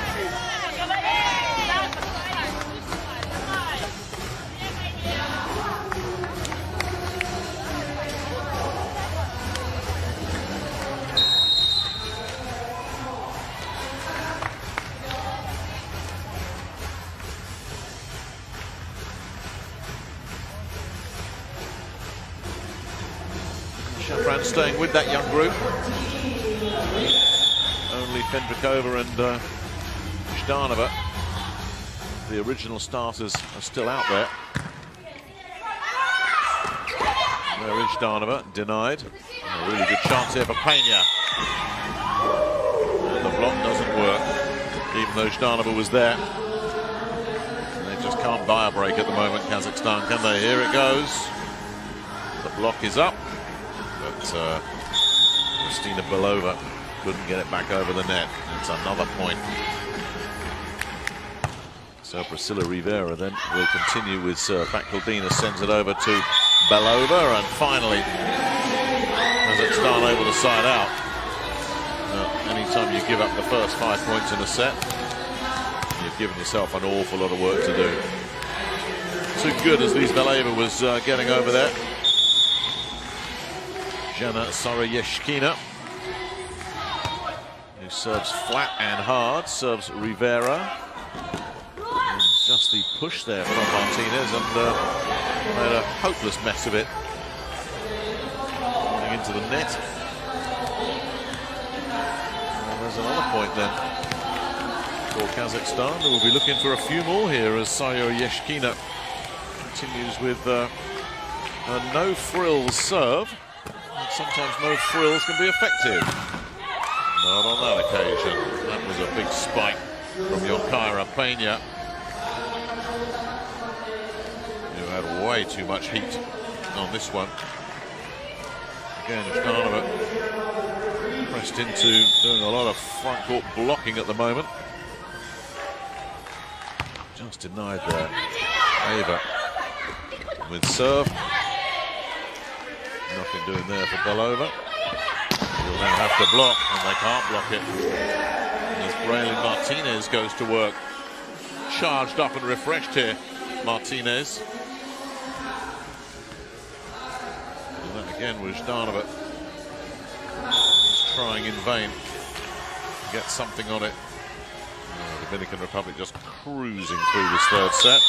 Shapran staying with that young group. Only Fendrikova and Zdanova, the original starters, are still out there. There is Zdanova, denied. A really good chance here for Peña. And the block doesn't work, even though Zdanova was there. And they just can't buy a break at the moment, Kazakhstan, can they? Here it goes. The block is up, but Kristina Belova couldn't get it back over the net. It's another point. So Priscilla Rivera then will continue with Bakaldina, sends it over to Belova, and finally Kazakhstan able to side out. Anytime you give up the first 5 points in a set, you've given yourself an awful lot of work to do. Too good as Lise Belova was getting over there. Jana Soroyeshkina, who serves flat and hard, serves Rivera. And just the push there from Martinez, and made a hopeless mess of it. Going into the net. And there's another point then for Kazakhstan. They will be looking for a few more here as Soroyeshkina continues with a no-frills serve. Sometimes no frills can be effective. Not on that occasion. That was a big spike from Yokaira Peña, who had way too much heat on this one. Again, Zdanova pressed into doing a lot of front court blocking at the moment. Just denied there. Ava with serve. Knocking Nothing doing there for Belova. He'll now have to block, and they can't block it. And as Braylon Martinez goes to work, charged up and refreshed here, Martinez. And that again was Ždanova trying in vain to get something on it. The Dominican Republic just cruising through this third set.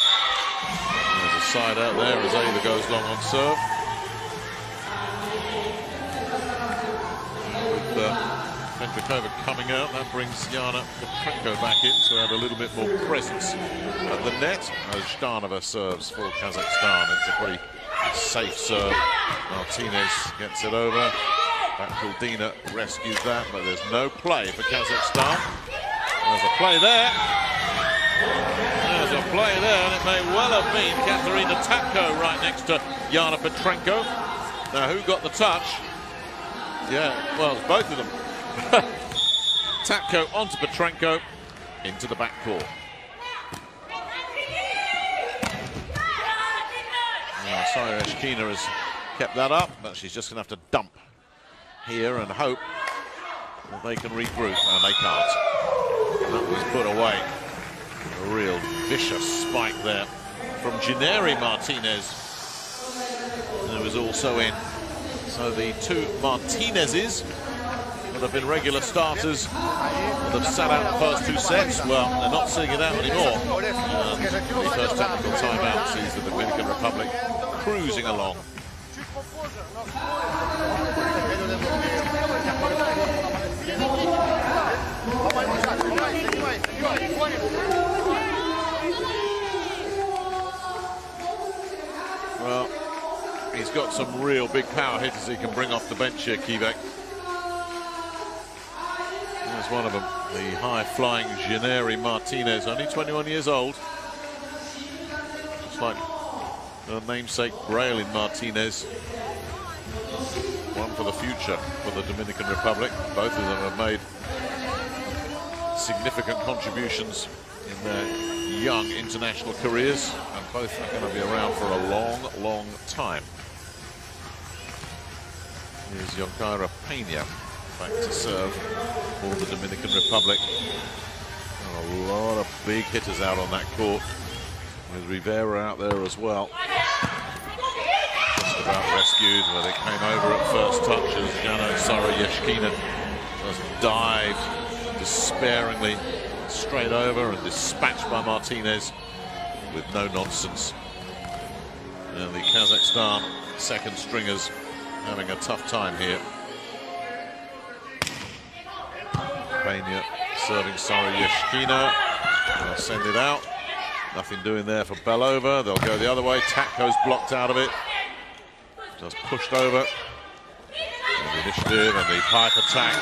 There's a side out there as Ava goes long on serve. With Petrakova coming out, that brings Yana Petrenko back in to add a little bit more presence at the net. As Ždanova serves for Kazakhstan, it's a pretty safe serve. Martinez gets it over. Bakaldina rescues that, but there's no play for Kazakhstan. There's a play there. There's a play there, and it may well have been Katerina Tapko right next to Yana Petrenko. Now, who got the touch? Yeah, well, it's both of them. Tapko onto Petrenko, into the backcourt. Now, Saria Yashkina has kept that up, but she's just going to have to dump here and hope that they can regroup, and they can't. That was put away. A real vicious spike there from Janeri Martinez, who was also in. So the two Martinezes that have been regular starters that have sat out the first two sets, well, they're not sitting it out anymore. And the first technical timeout sees the Dominican Republic cruising along. Well, he's got some real big power hitters he can bring off the bench here, Kivek. There's one of them, the high-flying Janeri Martinez, only 21 years old. Just like her namesake Braylon Martinez. One for the future for the Dominican Republic. Both of them have made significant contributions in their young international careers, and both are going to be around for a long, long time. Here's Yonkira Pena back to serve for the Dominican Republic. And a lot of big hitters out on that court, with Rivera out there as well. Just about rescued, where they came over at first touch as Jano Saria-Yashkina just dived despairingly straight over and dispatched by Martinez with no nonsense. And the Kazakhstan second stringers having a tough time here. Pena serving Saria-Yashkina. They'll send it out. Nothing doing there for Belova. They'll go the other way. Tapko's blocked out of it. Just pushed over. And the initiative and the pipe attack,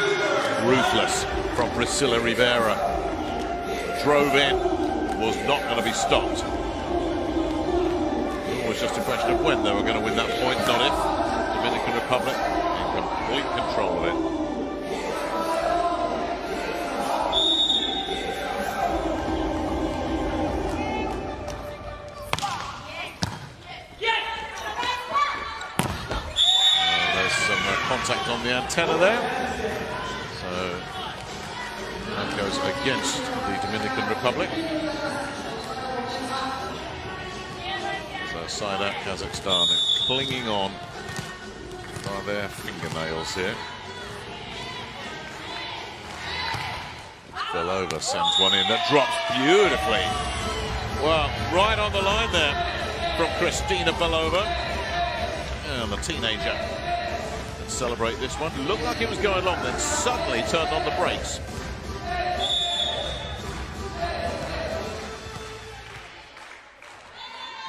ruthless from Priscilla Rivera. Drove in, was not going to be stopped. It was just a question of when they were going to win that point, not if. Dominican Republic in complete control of it. Contact on the antenna there, so that goes against the Dominican Republic. So side out Kazakhstan clinging on by their fingernails here. Belova sends one in that drops beautifully. Well, right on the line there from Kristina Belova, and the teenager. Celebrate this one. Looked like it was going long, then suddenly turned on the brakes.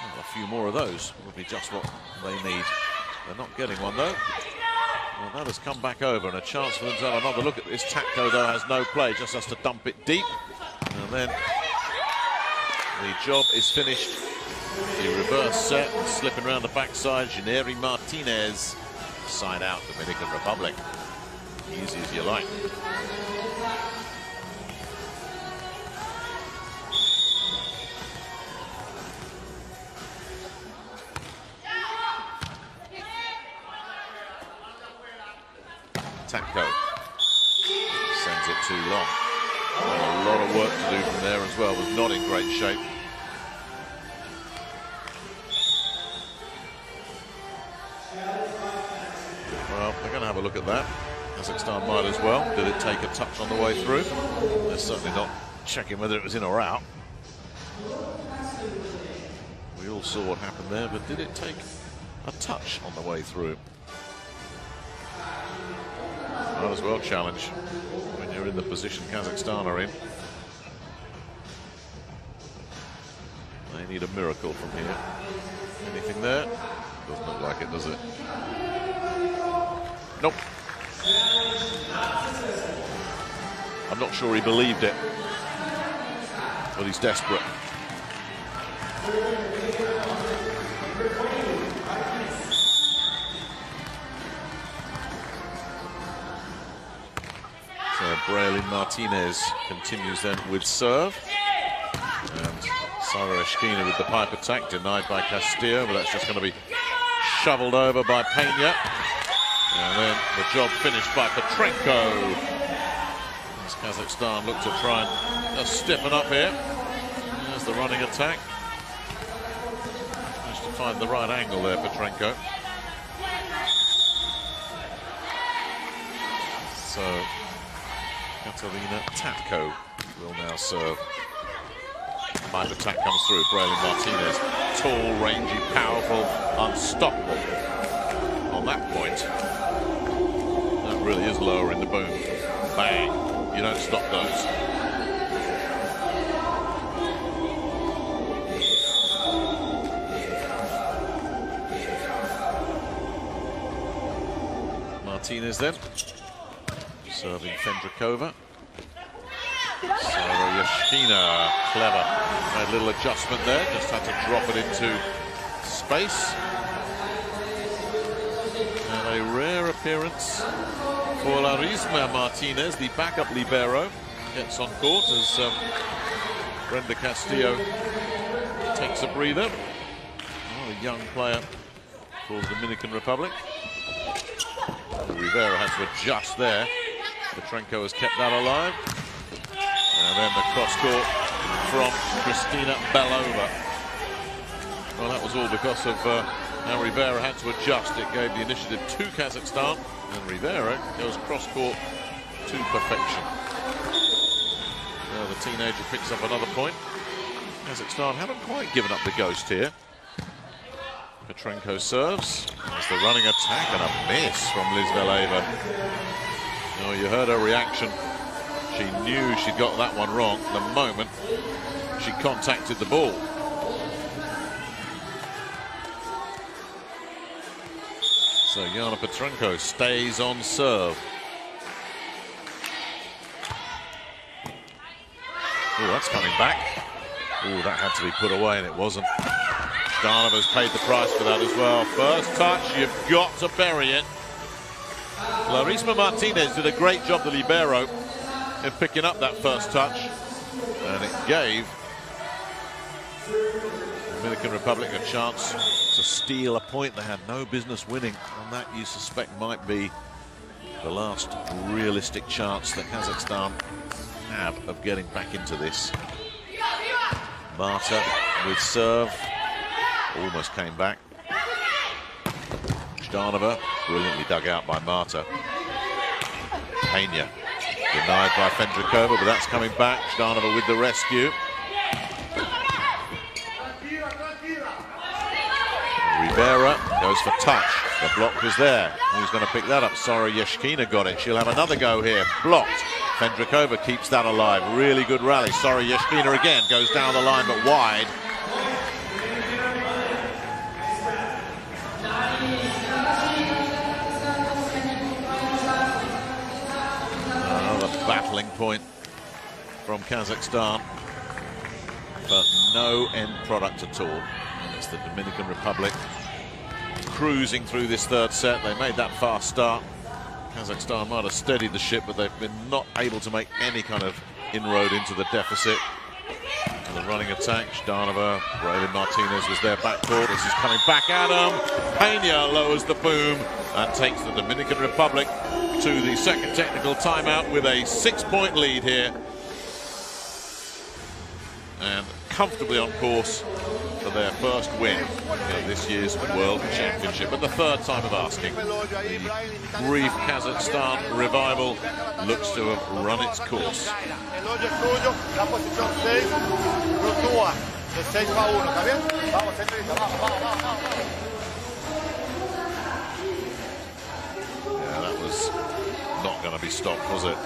Well, a few more of those would be just what they need. They're not getting one though. Well, that has come back over, and a chance for them to have another look at this. Tapko though has no play, just has to dump it deep, and then the job is finished. The reverse set and slipping around the backside. Janeri Martinez. Side out Dominican Republic. Easy as you like. Tatko sends it too long. A lot of work to do from there as well. Was not in great shape. Well, they're going to have a look at that. Kazakhstan might as well. Did it take a touch on the way through? They're certainly not checking whether it was in or out. We all saw what happened there, but did it take a touch on the way through? Might as well challenge when you're in the position Kazakhstan are in. They need a miracle from here. Anything there? Doesn't look like it, does it? Nope. I'm not sure he believed it, but he's desperate. So Braylin Martinez continues then with serve. And Sara Eshkina with the pipe attack, denied by Castillo, but that's just going to be shoveled over by Peña. And then the job finished by Petrenko. As Kazakhstan look to try and just stiffen up here. There's the running attack. Managed to find the right angle there, Petrenko. So Katarina Tatko will now serve. Pipe attack comes through. Braylin Martinez, tall, rangy, powerful, unstoppable. On that point, that really is lowering the boom. Bang! You don't stop those. Martinez then, serving Fendrikova. Sara Eshkina, clever. Made a little adjustment there, just had to drop it into space. And a rare appearance for Larisma Martinez, the backup libero, gets on court as Brenda Castillo takes a breather. Oh, a young player for the Dominican Republic. Rivera had to adjust there. Petrenko has kept that alive. And then the cross-court from Kristina Belova. Well, that was all because of how Rivera had to adjust. It gave the initiative to Kazakhstan, and Rivera goes cross-court to perfection. Now the teenager picks up another point. Kazakhstan haven't quite given up the ghost here. Petrenko serves. There's the running attack and a miss from Lizveleva. Oh, you heard her reaction. She knew she'd got that one wrong the moment she contacted the ball. So Yana Petrenko stays on serve. Oh, that's coming back. Oh, that had to be put away and it wasn't. Zdanova's paid the price for that as well. First touch, you've got to bury it. Larisma Martinez did a great job, the libero, in picking up that first touch, and it gave the Dominican Republic a chance to steal a point they had no business winning, and that you suspect might be the last realistic chance that Kazakhstan have of getting back into this. Marta with serve, almost came back. Zdanova, brilliantly dug out by Marta. Peña, denied by Fendrikova, but that's coming back. Zdanova with the rescue. Rivera goes for touch. The block was there. Who's going to pick that up? Sara Eshkina got it. She'll have another go here. Blocked. Fendrikova keeps that alive. Really good rally. Sara Eshkina again goes down the line, but wide. Battling point from Kazakhstan, but no end product at all. And it's the Dominican Republic cruising through this third set. They made that fast start. Kazakhstan might have steadied the ship, but they've been not able to make any kind of inroad into the deficit. And the running attack, Zdanova, Braylin Martinez was their backcourt. This is coming back at him. Peña lowers the boom and takes the Dominican Republic to the second technical timeout with a 6-point lead here. And comfortably on course for their first win in this year's World Championship. But the third time of asking. The brief Kazakhstan revival looks to have run its course. Yeah, that was not going to be stopped, was it?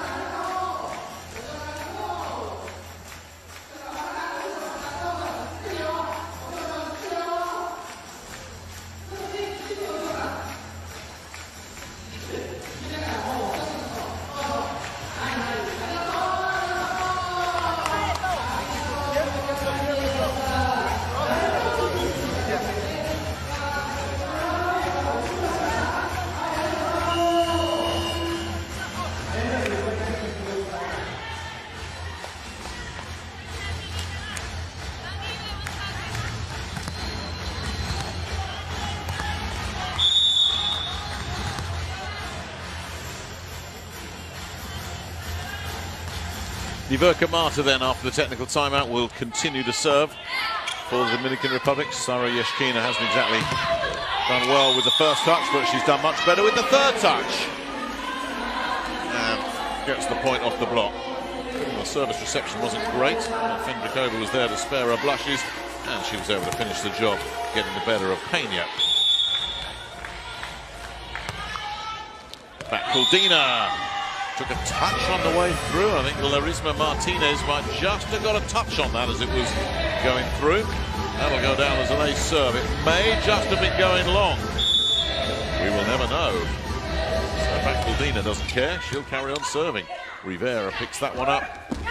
Diverka Marta then, after the technical timeout, will continue to serve for the Dominican Republic. Sara Yeshkina hasn't exactly done well with the first touch, but she's done much better with the third touch. And gets the point off the block. The service reception wasn't great. Fendrikova was there to spare her blushes, and she was able to finish the job, getting the better of Peña. Back Kuldina. Took a touch on the way through. I think Larisma Martinez might just have got a touch on that as it was going through. That'll go down as an ace serve. It may just have been going long. We will never know. So Backholdina doesn't care. She'll carry on serving. Rivera picks that one up.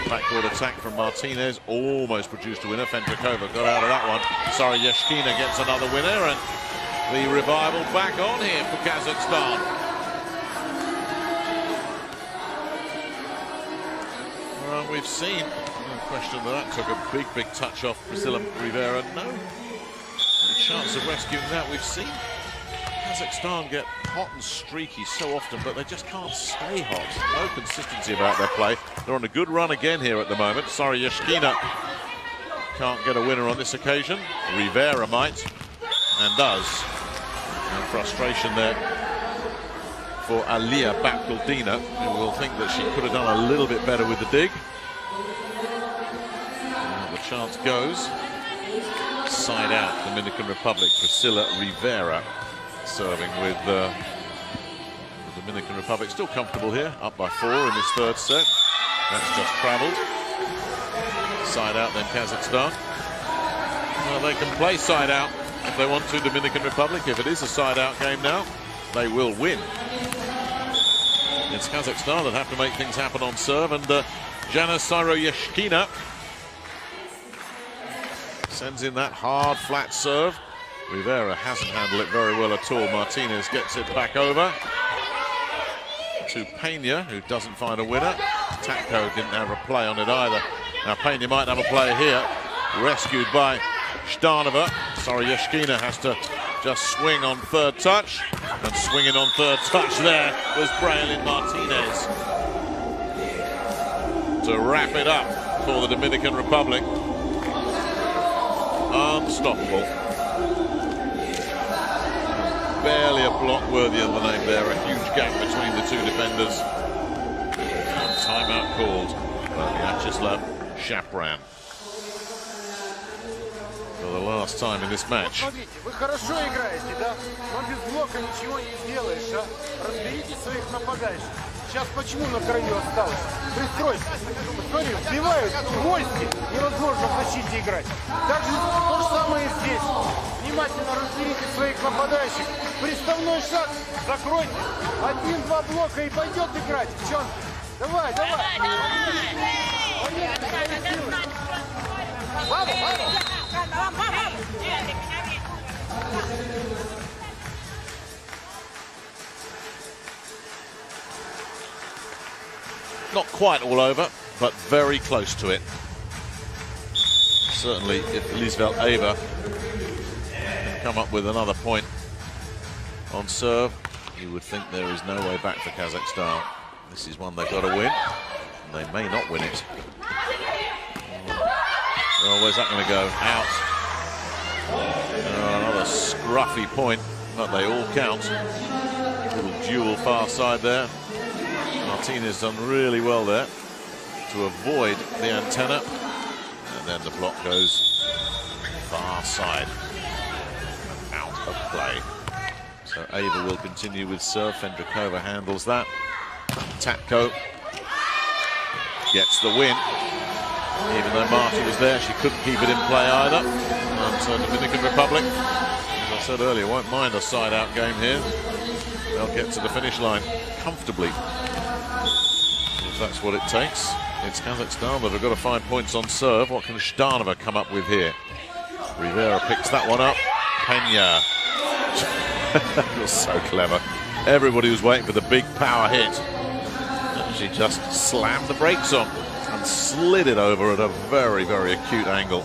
Backcourt attack from Martinez. Almost produced a winner. Fendrikova got out of that one. Sara Yeshkina gets another winner. And the revival back on here for Kazakhstan. Well, we've seen, no question that took a big touch off Priscilla Rivera. No chance of rescuing that. We've seen Kazakhstan get hot and streaky so often, but they just can't stay hot. No consistency about their play. They're on a good run again here at the moment. Sara Yeshkina can't get a winner on this occasion. Rivera might, and does. And frustration there for Alia Backholdina, who will think that she could have done a little bit better with the dig. And the chance goes. Side out, Dominican Republic, Priscilla Rivera serving with the Dominican Republic. Still comfortable here, up by 4 in this third set. That's just travelled. Side out then Kazakhstan. Well, they can play side out if they want to, Dominican Republic. If it is a side out game now, they will win. It's Kazakhstan that have to make things happen on serve, and Jana Saroyeshkina sends in that hard, flat serve. Rivera hasn't handled it very well at all. Martinez gets it back over to Peña, who doesn't find a winner. Takko didn't have a play on it either. Now Peña might have a play here. Rescued by Shtanova. Saroyeshkina has to just swing on third touch. And swinging on third touch there was Braylin Martinez to wrap it up for the Dominican Republic. Unstoppable. Barely a block worthy of the name there. A huge gap between the two defenders. And timeout called by Vyacheslav Shapran. For the last time in this match. Смотрите, вы хорошо играете, да? Но без блока ничего не сделаешь, а? Разберите своих нападающих. Сейчас почему на краю осталось? Пристройся. Смотри, вбивают гвозди, невозможно в защите играть. Также то же самое и здесь. Внимательно разберите своих нападающих. Приставной шаг, закройте. 1-2 блока и пойдет играть. Девчонки, давай. Not quite all over, but very close to it. Certainly, if Lisbeth Eva can come up with another point on serve, You would think there is no way back for Kazakhstan. This is one they've got to win. And they may not win it. Well, where's that going to go? Out. Another scruffy point, but they all count. Little dual far side there. Martinez done really well there to avoid the antenna. And then the block goes far side. Out of play. So Ava will continue with serve. Fendrikova handles that. Tatko gets the win. Even though Marty was there, she couldn't keep it in play either. And Dominican Republic, as I said earlier, won't mind a side-out game here. They'll get to the finish line comfortably. If that's what it takes. It's Kazakhstan that have got to find points on serve. What can Zhdanova come up with here? Rivera picks that one up. Pena. That was so clever. Everybody was waiting for the big power hit. And she just slammed the brakes on and slid it over at a very, very acute angle.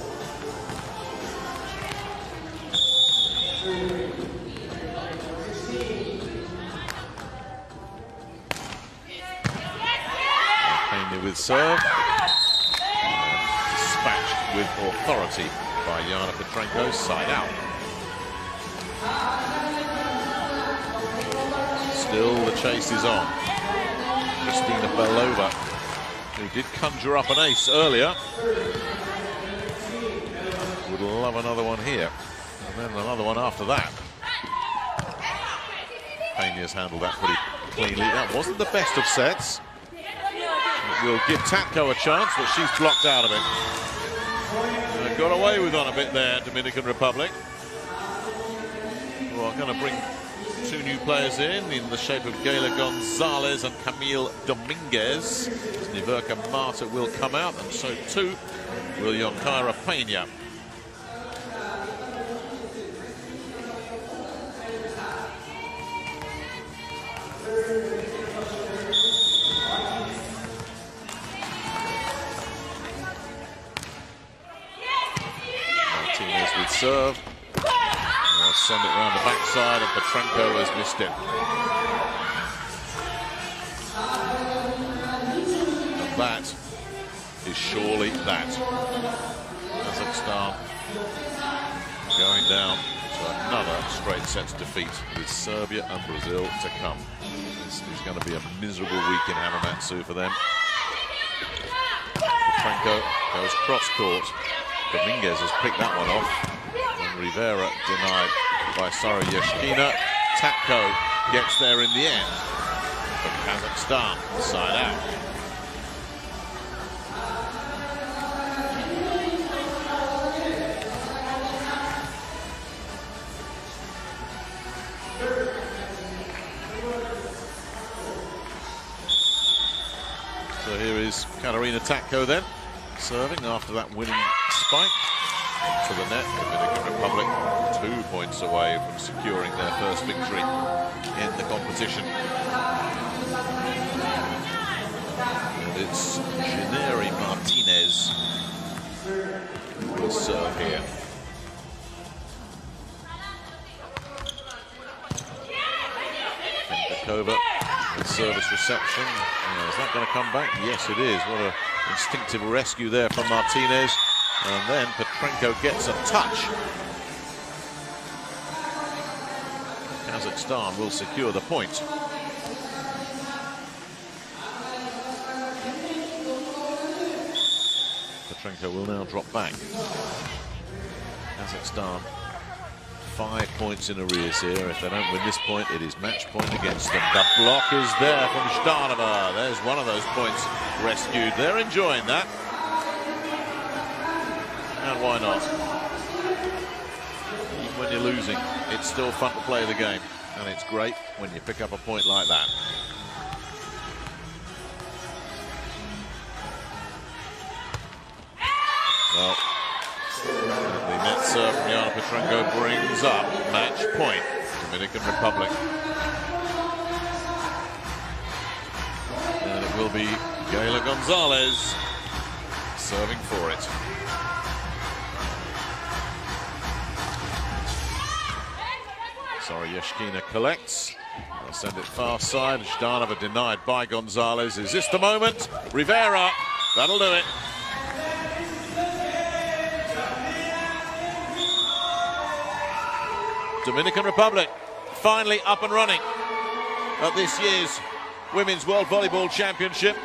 Pena with serve. Dispatched with authority by Yana Petrenko, side out. Still the chase is on. Kristina Belova, who did conjure up an ace earlier, would love another one here. And then another one after that. Pena's handled that pretty cleanly. That wasn't the best of sets. It will give Tatko a chance, but she's blocked out of it. They've got away with on a bit there, Dominican Republic. Well, I'm going to bring two new players in the shape of Gayla Gonzalez and Camille Dominguez. Niverka Marta will come out, and so too will Yonkira Pena. Martinez with serve. Send it around the backside, and Petrenko has missed it. And that is surely that. Kazakhstan going down to another straight sets defeat with Serbia and Brazil to come. This is going to be a miserable week in Hamamatsu for them. Petrenko goes cross court. Dominguez has picked that one off. Rivera denied by Soroyeshkina. Tatko gets there in the end. But Kazakhstan side out. So here is Katarina Tatko then, serving after that winning spike. To the net, Dominican Republic 2 points away from securing their first victory in the competition. And it's Janeri Martinez who will serve here. Fendrikova with service reception. Is that going to come back? Yes, it is. What an instinctive rescue there from Martinez. And then Petrenko gets a touch. Kazakhstan will secure the point. Petrenko will now drop back. Kazakhstan 5 points in arrears here. If they don't win this point, it is match point against them. The block is there from Zhdanova. There's one of those points rescued. They're enjoying that. And why not? Even when you're losing, it's still fun to play the game. And it's great when you pick up a point like that. Well, the net serve from Yana Petrenko brings up match point, Dominican Republic. And it will be Gayla Gonzalez serving for it. Soroyeshkina collects. They'll send it far side. Zhdanova denied by Gonzalez. Is this the moment? Rivera, that'll do it. Dominican Republic finally up and running at this year's Women's World Volleyball Championship.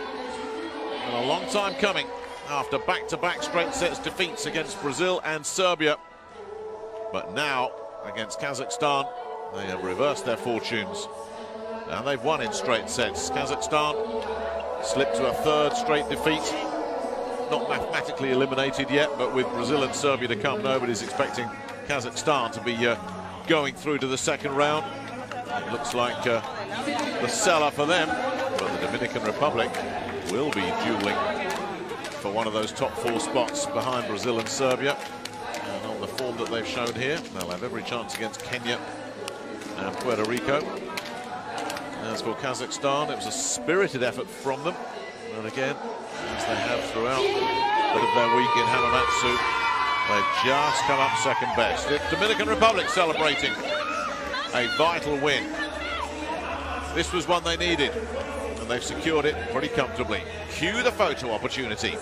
And a long time coming after back-to-back straight sets defeats against Brazil and Serbia. But now, against Kazakhstan, they have reversed their fortunes. And they've won in straight sets. Kazakhstan slipped to a third straight defeat. Not mathematically eliminated yet, but with Brazil and Serbia to come, nobody's expecting Kazakhstan to be going through to the second round. It looks like the seller for them, but the Dominican Republic will be dueling for one of those top 4 spots behind Brazil and Serbia. And on the form that they've shown here, they'll have every chance against Kenya and Puerto Rico. As for Kazakhstan, it was a spirited effort from them. And again, as they have throughout a bit of their week in Hamamatsu, they've just come up second best. The Dominican Republic celebrating a vital win. This was one they needed, and they've secured it pretty comfortably. Cue the photo opportunity.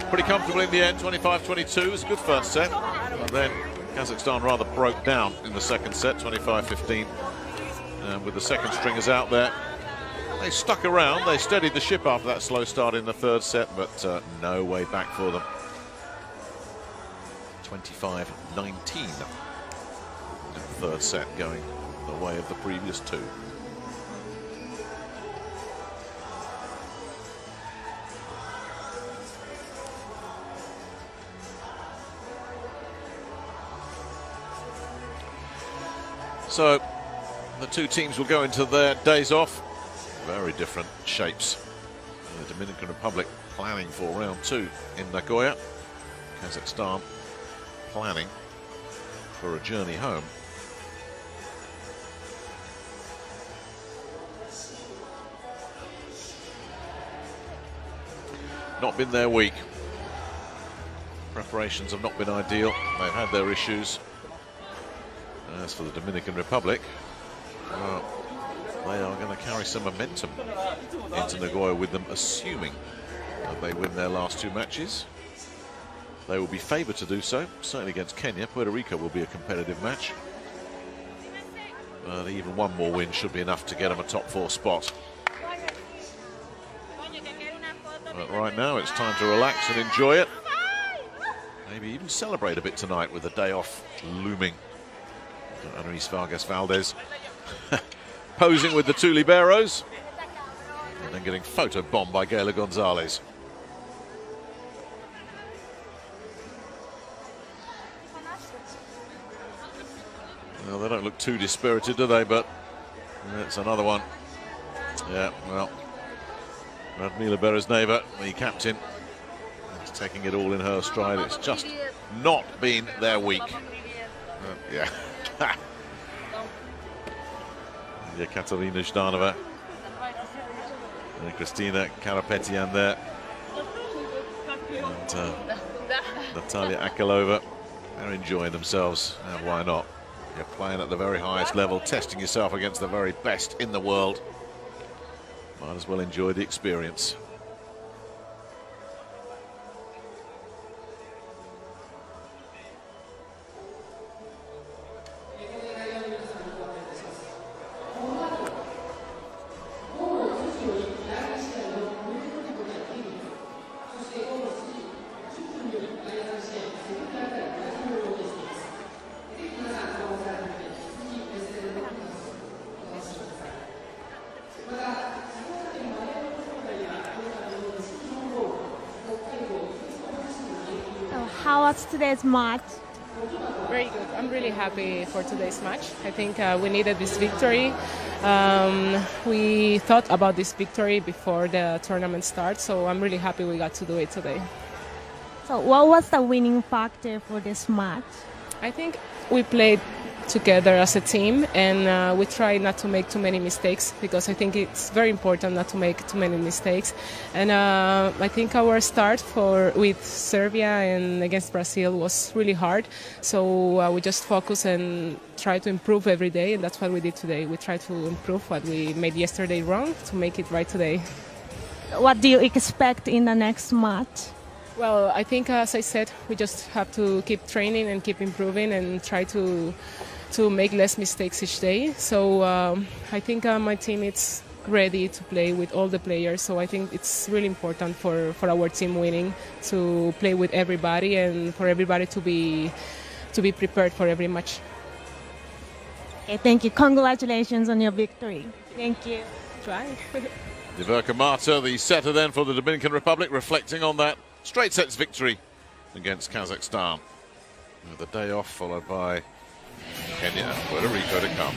Pretty comfortable in the end, 25-22. It's a good first set. And then Kazakhstan rather broke down in the second set, 25-15. And with the second stringers out there, they stuck around. They steadied the ship after that slow start in the third set, but no way back for them. 25-19. The third set going the way of the previous 2. So the 2 teams will go into their days off. Very different shapes. The Dominican Republic planning for round 2 in Nagoya. Kazakhstan planning for a journey home. Not been their week. Preparations have not been ideal. They've had their issues. As for the Dominican Republic, well, they are going to carry some momentum into Nagoya with them, assuming that they win their last 2 matches. They will be favoured to do so, certainly against Kenya. Puerto Rico will be a competitive match. Even one more win should be enough to get them a top 4 spot. But right now, it's time to relax and enjoy it. Maybe even celebrate a bit tonight with the day off looming. Anais Vargas Valdez posing with the 2 liberos and then getting photo bombed by Gayla Gonzalez. Well, they don't look too dispirited, do they? But it's another one. Yeah, well, Radmila Beresneva, the captain, is taking it all in her stride. It's just not been their week. Yeah. Katerina Zhdanova and Kristina Karapetyan there, and Natalia Akalova. They're enjoying themselves, and why not? You're playing at the very highest level, testing yourself against the very best in the world. Might as well enjoy the experience. How was today's match? Very good. I'm really happy for today's match. I think we needed this victory. We thought about this victory before the tournament starts, so I'm really happy we got to do it today. So what was the winning factor for this match? I think we played together as a team, and we try not to make too many mistakes, because I think it's very important not to make too many mistakes. And I think our start with Serbia and against Brazil was really hard, so we just focus and try to improve every day, and that's what we did today. We try to improve what we made yesterday wrong to make it right today. What do you expect in the next match? Well, I think, as I said, we just have to keep training and keep improving and try to make less mistakes each day. So I think my team is ready to play with all the players. So I think it's really important for our team winning to play with everybody and for everybody to be prepared for every match. Okay, thank you. Congratulations on your victory. Thank you. Try. Diverka Mata, the setter then for the Dominican Republic, reflecting on that straight sets victory against Kazakhstan. With the day off followed by Kenya and Puerto Rico to come.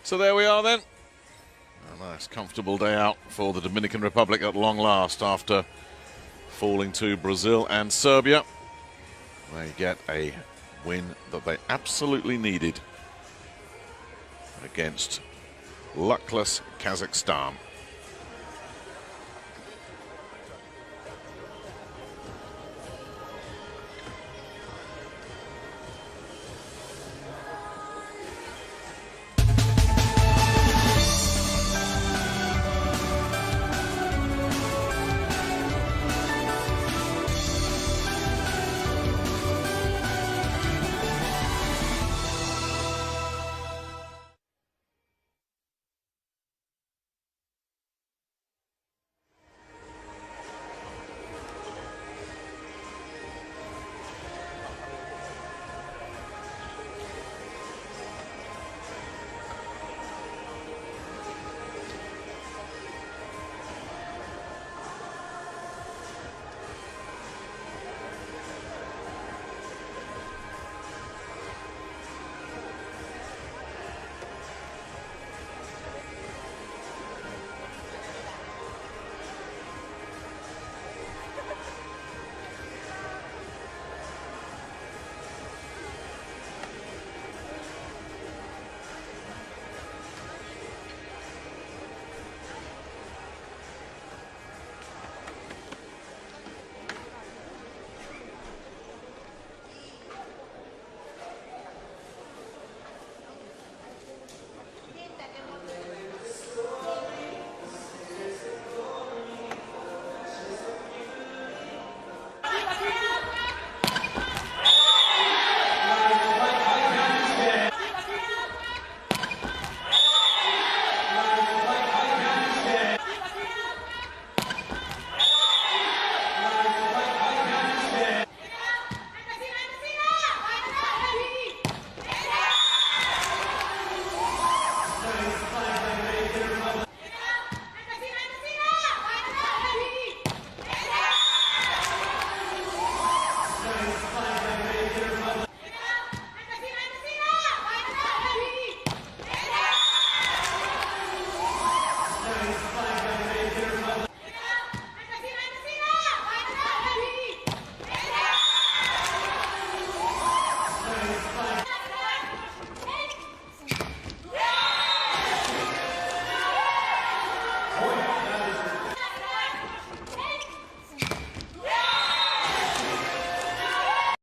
So there we are then. A nice comfortable day out for the Dominican Republic at long last after falling to Brazil and Serbia. They get a win that they absolutely needed against luckless Kazakhstan.